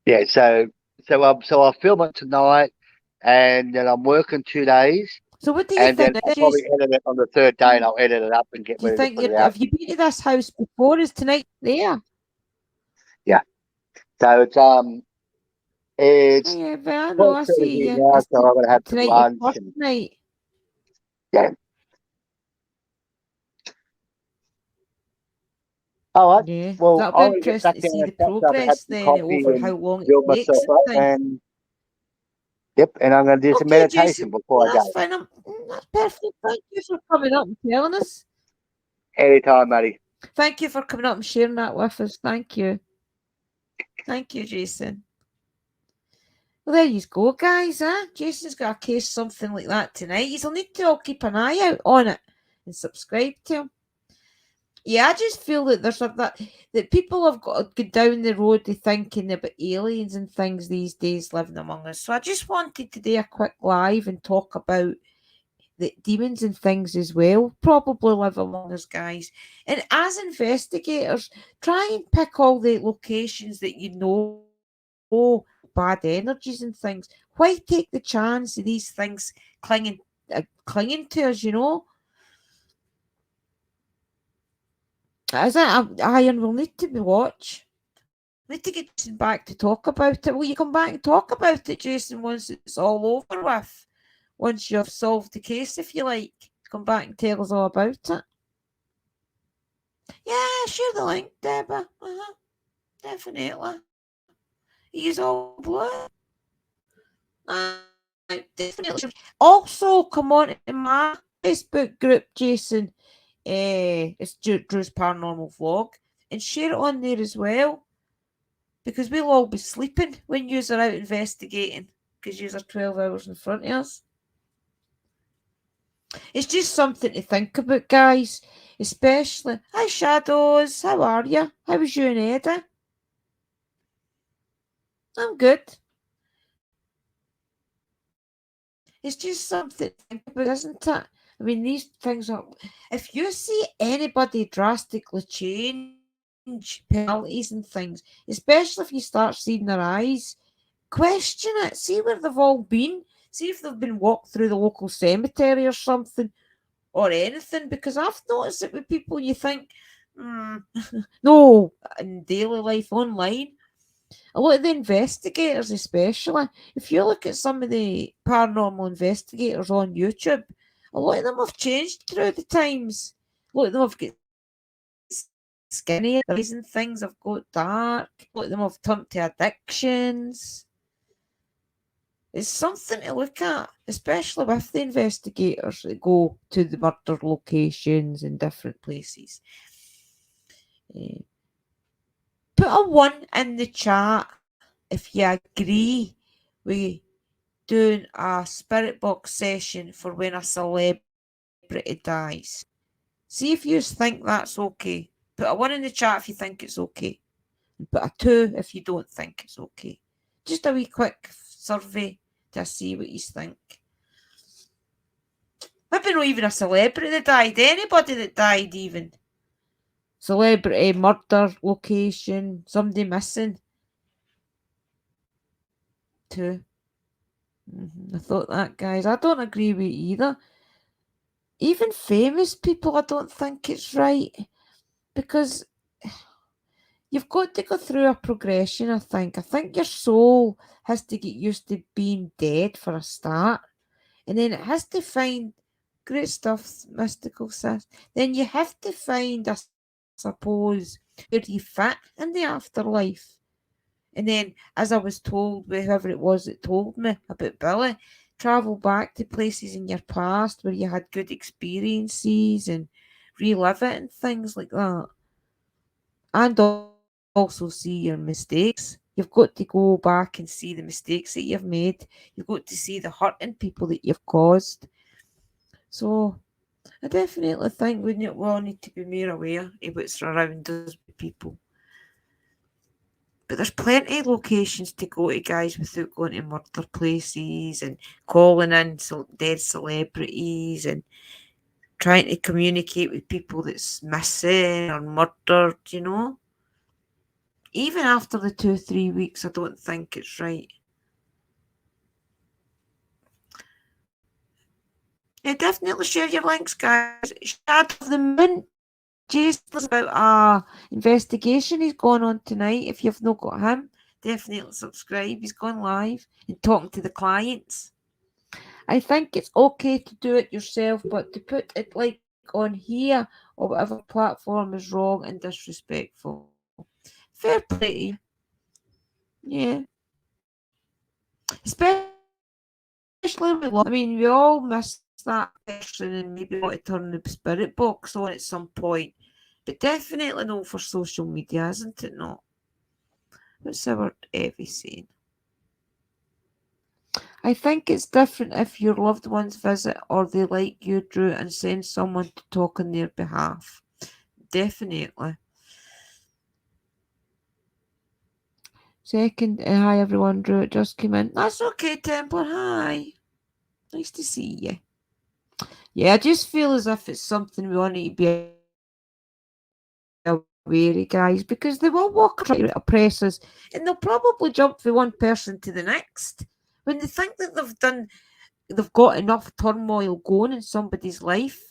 yeah, so I'll film it tonight, and then I'm working 2 days, So what do you and think? then I'll probably edit it on the third day, and I'll edit it up and get Do you ready to think put it out. have you been to this house before? Is tonight there? Yeah. So it's Yeah, but I know, I 12:30 see here you. now, It's so I'm gonna have some tonight your lunch first and night. yeah. All right. Yeah, Well, that'll I'm be gonna get interesting back to down see and the catch up and have progress some then coffee over and how long build it takes myself and up, things. and yep, and I'm gonna do some Okay, meditation Jason, before I that's go. fine. That's perfect. Thank you for coming up and telling us. Anytime, buddy. Thank you for coming up and sharing that with us. Thank you. Thank you, Jason. Well, there you go, guys. Jason's got a case something like that tonight. You'll need to all keep an eye out on it and subscribe to him. Yeah, I just feel that there's that people have got to go down the road to thinking about aliens and things these days living among us. So I just wanted to do a quick live and talk about the demons and things as well probably live among us, guys. And as investigators, try and pick all the locations that you know bad energies and things. Why take the chance of these things clinging to us? Is it Iron? We'll need to be watch. We need to get Jason back to talk about it. Will you come back and talk about it, Jason, once it's all over with? Once you've solved the case, if you like. Come back and tell us all about it. Yeah, share the link, Deborah. Definitely. He's all blue. Definitely. Also, come on to my Facebook group, Jason. It's Drew's Paranormal Vlog. And share it on there as well. Because we'll all be sleeping when yous are out investigating. Because yous are 12 hours in front of us. It's just something to think about, guys. Especially, hi Shadows, how are you? How was you and Eddie? I'm good. It's just something to think about, isn't it? I mean, these things are. If you see anybody drastically change personalities and things, especially if you start seeing their eyes, question it. See where they've all been. See if they've been walked through the local cemetery or something, or anything. Because I've noticed it with people. You think, no, in daily life online. A lot of the investigators, especially, if you look at some of the paranormal investigators on YouTube, a lot of them have changed through the times. A lot of them have got skinny eyes and things have got dark. A lot of them have turned to addictions. It's something to look at, especially with the investigators that go to the murder locations in different places. Put a 1 in the chat if you agree with doing a spirit box session for when a celebrity dies. See if you think that's okay. Put a 1 in the chat if you think it's okay. And put a 2 if you don't think it's okay. Just a wee quick survey to see what you think. Maybe not even a celebrity that died. Anybody that died even. Celebrity, murder, location, somebody missing. too. I thought that, guys. I don't agree with either. Even famous people, I don't think it's right because you've got to go through a progression, I think. I think your soul has to get used to being dead for a start. And then it has to find great stuff, mystical stuff. Then you have to find, I suppose, where you fit in the afterlife. And then, as I was told by whoever it was that told me about Billy, travel back to places in your past where you had good experiences and relive it and things like that. And also see your mistakes. You've got to go back and see the mistakes that you've made. You've got to see the hurting people that you've caused. So I definitely think we all need to be more aware of what's around us with people. But there's plenty of locations to go to, guys, without going to murder places and calling in dead celebrities and trying to communicate with people that's missing or murdered, you know. Even after the 2-3 weeks, I don't think it's right. Yeah, definitely share your links, guys. Shadow of the Moon. Jason's about investigation he's going on tonight. If you've not got him, definitely subscribe. He's gone live and talking to the clients. I think it's okay to do it yourself, but to put it like on here or whatever platform is wrong and disrespectful. Fair play. Yeah. Especially with love. I mean, we all miss that person and maybe want to turn the spirit box on at some point. But definitely not for social media, isn't it not? What's our Evie saying? I think it's different if your loved ones visit or they like you, Drew, and send someone to talk on their behalf. Definitely. Second, hi everyone, Drew, it just came in. That's okay, Templar, hi. Nice to see you. Yeah, I just feel as if it's something we want to be wary, guys, because they will walk around to oppress us and they'll probably jump from one person to the next. When they think that they've got enough turmoil going in somebody's life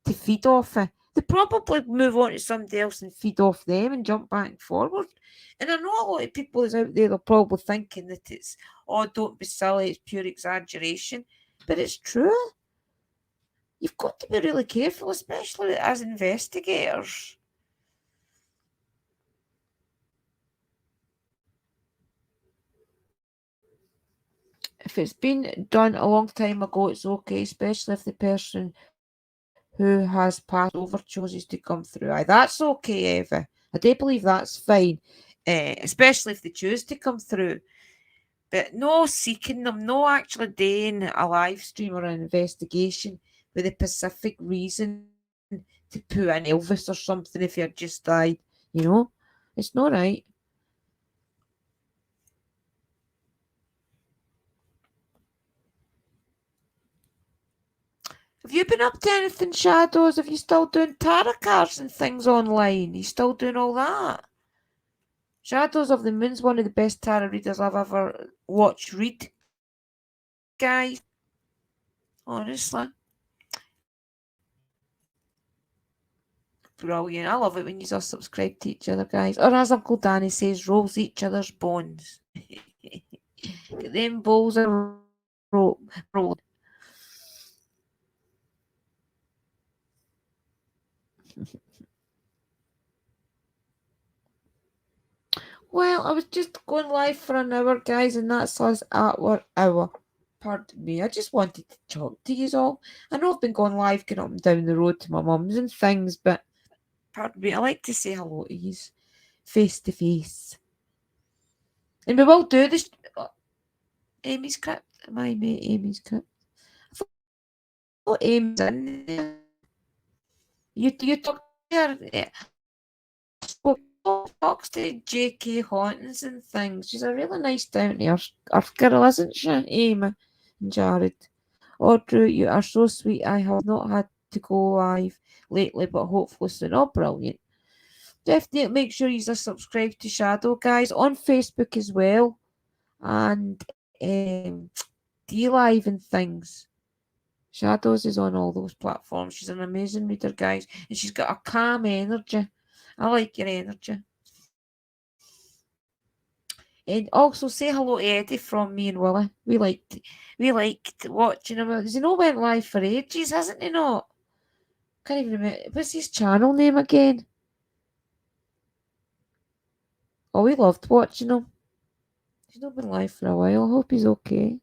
to feed off it, they probably move on to somebody else and feed off them and jump back and forward. And I know a lot of people is out there, they're probably thinking that it's, oh, don't be silly, it's pure exaggeration. But it's true. You've got to be really careful, especially as investigators. If it's been done a long time ago, it's okay, especially if the person who has passed over chooses to come through. Aye, that's okay, Eva. I do believe that's fine, especially if they choose to come through. But no seeking them, no actually doing a live stream or an investigation with a specific reason to put in Elvis or something if you had just died. You know, it's not right. Have you been up to anything, Shadows? Have you still doing tarot cards and things online? Are you still doing all that? Shadows of the Moon's one of the best tarot readers I've ever watched read, guys. Honestly. Brilliant. I love it when you all subscribe to each other, guys. Or as Uncle Danny says, rolls each other's bones. Get them balls are rolled. Well, I was just going live for an hour, guys, and that's us at our hour. Pardon me, I just wanted to talk to you all. I know I've been going live, getting up and down the road to my mum's and things, but pardon me, I like to say hello to you face to face. And we will do this. Amy's crypt. Am I Amy's crypt? I thought Amy's in there. You talk to her. Talks to J.K. Hauntings and things. She's a really nice down to earth girl, isn't she, Amy and Jared? Oh, Drew, you are so sweet. I have not had to go live lately, but hopefully soon. Oh, brilliant. Definitely make sure you are subscribed to Shadow, guys, on Facebook as well. And um, D Live and things. Shadows is on all those platforms. She's an amazing reader, guys, and she's got a calm energy. I like your energy. And also say hello to Eddie from me and Willie. We liked watching him. Has he not went live for ages, hasn't he not? Can't even remember. What's his channel name again? Oh, we loved watching him. He's not been live for a while. I hope he's okay.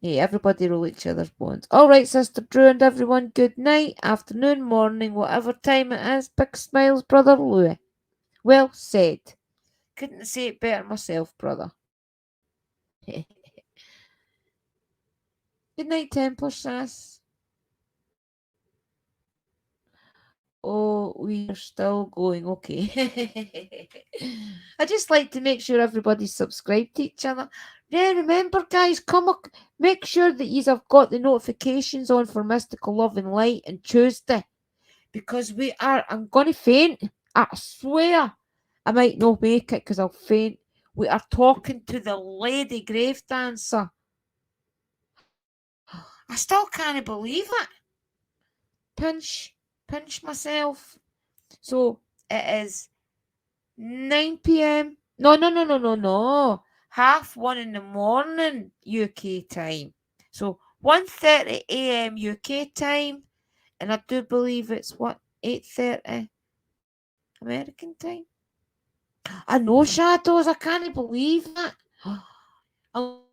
Hey, everybody roll each other's bones. All right, Sister Drew and everyone, good night, afternoon, morning, whatever time it is. Big smiles, Brother Louis. Well said. Couldn't say it better myself, brother. Good night, Temple Sass. Oh, we are still going. Okay. I just like to make sure everybody's subscribed to each other. Yeah, remember, guys, make sure that you have got the notifications on for Mystical Love and Light on Tuesday. Because I'm going to faint. I swear. I might not make it because I'll faint. We are talking to the lady grave dancer. I still can't believe it. Pinch myself. So it is 9 p.m. No. 1:30 in the morning UK time. So 1:30 a.m. UK time. And I do believe it's 8:30 American time. I know, Shadows. I can't believe that. I'll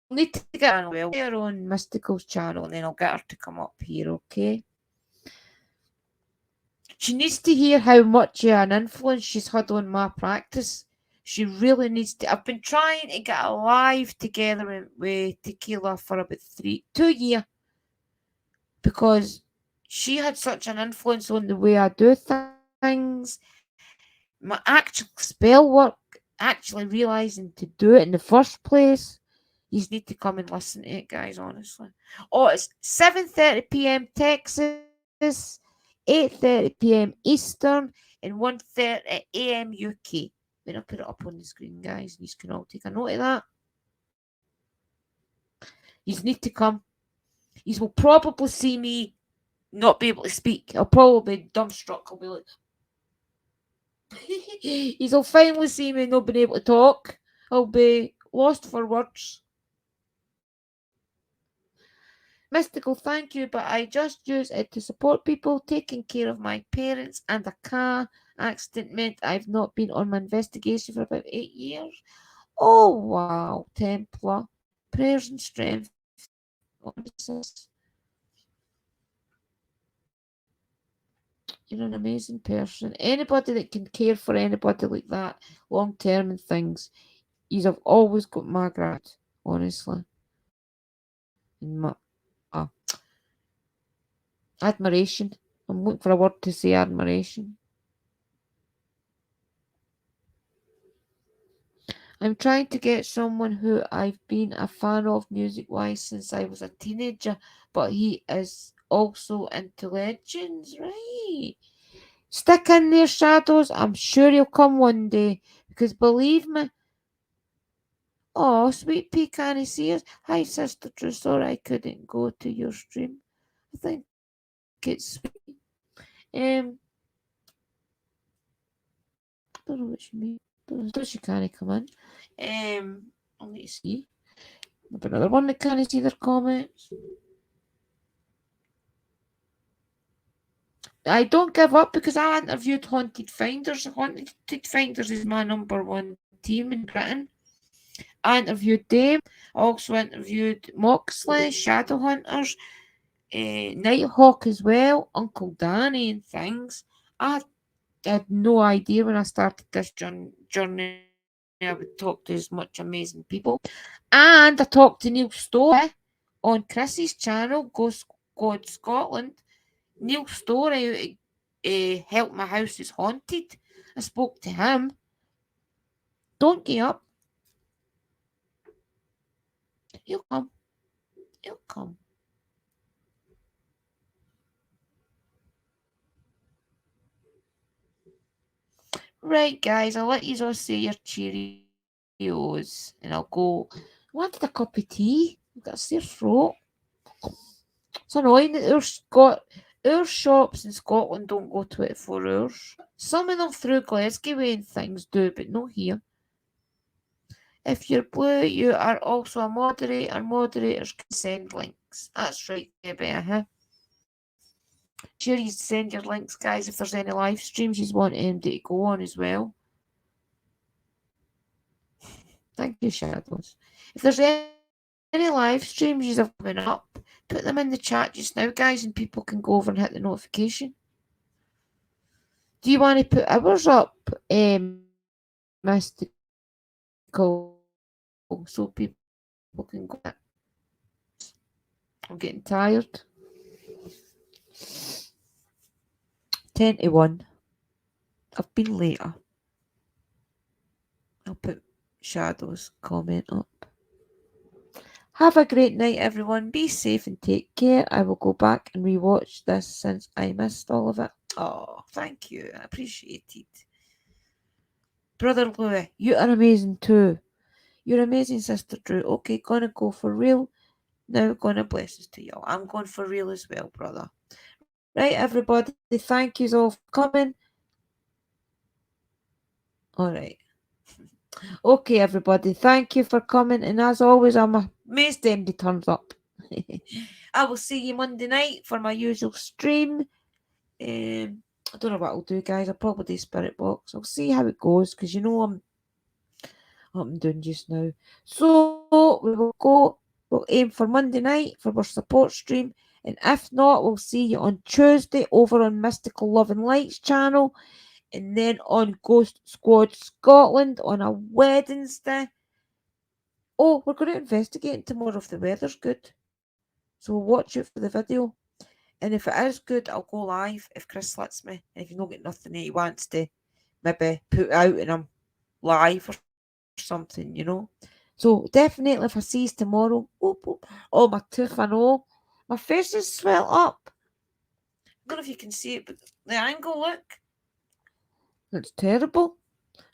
need to get her on Mystical's channel and then I'll get her to come up here, okay? She needs to hear how much of an influence she's had on my practice. She really needs to. I've been trying to get a live together with Tequila for about 2 years because she had such an influence on the way I do things. My actual spell work, actually realizing to do it in the first place. You need to come and listen to it, guys, honestly. Oh, it's 7:30 p.m. Texas, 8:30 p.m. Eastern, and 1:30 a.m. UK. When I put it up on the screen, guys, you can all take a note of that. You need to come. You will probably see me not be able to speak. I'll probably be dumbstruck. I'll be like, you'll finally see me not being able to talk. I'll be lost for words. Mystical, thank you, but I just use it to support people. Taking care of my parents and a car accident meant I've not been on my investigation for about 8 years. Oh, wow, Templar. Prayers and strength. You're an amazing person. Anybody that can care for anybody like that long term and things, you have always got my gratitude, honestly. And my admiration. I'm looking for a word to say admiration. I'm trying to get someone who I've been a fan of music-wise since I was a teenager, but he is also into legends, right? Stick in there, Shadows. I'm sure he'll come one day, because believe me. Oh, sweet pea, can you see us? Hi, Sister True. Sorry I couldn't go to your stream. I think it's sweet. Don't know what she means. Does she can't come in? I'll need to see. There'll be another one that can't see their comments. I don't give up because I interviewed Haunted Finders. Haunted Finders is my number one team in Britain. I interviewed them. I also interviewed Moxley, Shadowhunters, Nighthawk as well, Uncle Danny and things. I had no idea when I started this journey I would talk to as much amazing people. And I talked to Neil Story on Chrissy's channel, Ghost God Scotland. Neil Story Help My House is Haunted. I spoke to him. Don't give up. He'll come. He'll come. Right, guys, I'll let you all say your Cheerios and I'll go. I wanted a cup of tea. I've got a sore throat. It's annoying that our shops in Scotland don't go 24 hours. Some of them through Glasgow way and things do, but not here. If you're blue, you are also a moderator. Moderators can send links. That's right, Debbie, Sure, you send your links, guys, if there's any live streams you want MD to go on as well. Thank you, Shadows. If there's any live streams you have coming up, put them in the chat just now, guys, and people can go over and hit the notification. Do you want to put ours up, Mystical, so people can go? I'm getting tired. 10 to 1. I've been later. I'll put Shadow's comment up. Have a great night, everyone. Be safe and take care. I will go back and rewatch this since I missed all of it. Oh, thank you. I appreciate it. Brother Louis, you are amazing too. You're amazing, Sister Drew. Okay, gonna go for real. Now, gonna bless us to y'all. I'm going for real as well, brother. Right, everybody. Thank you all for coming. All right. Okay, everybody. Thank you for coming. And as always, I'm amazed MD turns up. I will see you Monday night for my usual stream. I don't know what I'll do, guys. I'll probably do Spirit Box. I'll see how it goes because you know I'm up and doing just now. So we will go. We'll aim for Monday night for our support stream. And if not, we'll see you on Tuesday over on Mystical Love and Lights channel. And then on Ghost Squad Scotland on a Wednesday. Oh, we're going to investigate tomorrow if the weather's good. So we'll watch it for the video. And if it is good, I'll go live if Chris lets me. And if you don't get nothing that he wants to maybe put out and I'm live or something, you know. So definitely if I see you tomorrow, oh my tooth, I know. My face is swelled up. I don't know if you can see it, but the angle, look. It's terrible.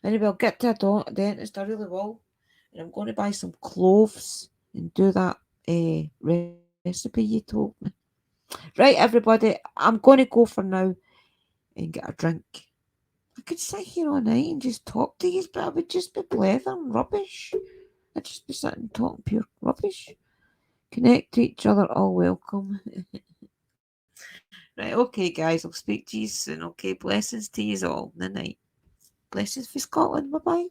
Anyway, I'll get to a dentist, I really will. And I'm going to buy some cloves and do that recipe you told me. Right, everybody, I'm going to go for now and get a drink. I could sit here all night and just talk to you, but I would just be blethering rubbish. I'd just be sitting talking pure rubbish. Connect to each other, all welcome. Right, okay, guys, I'll speak to you soon. Okay, blessings to you all in the night. Blessings for Scotland. Bye bye.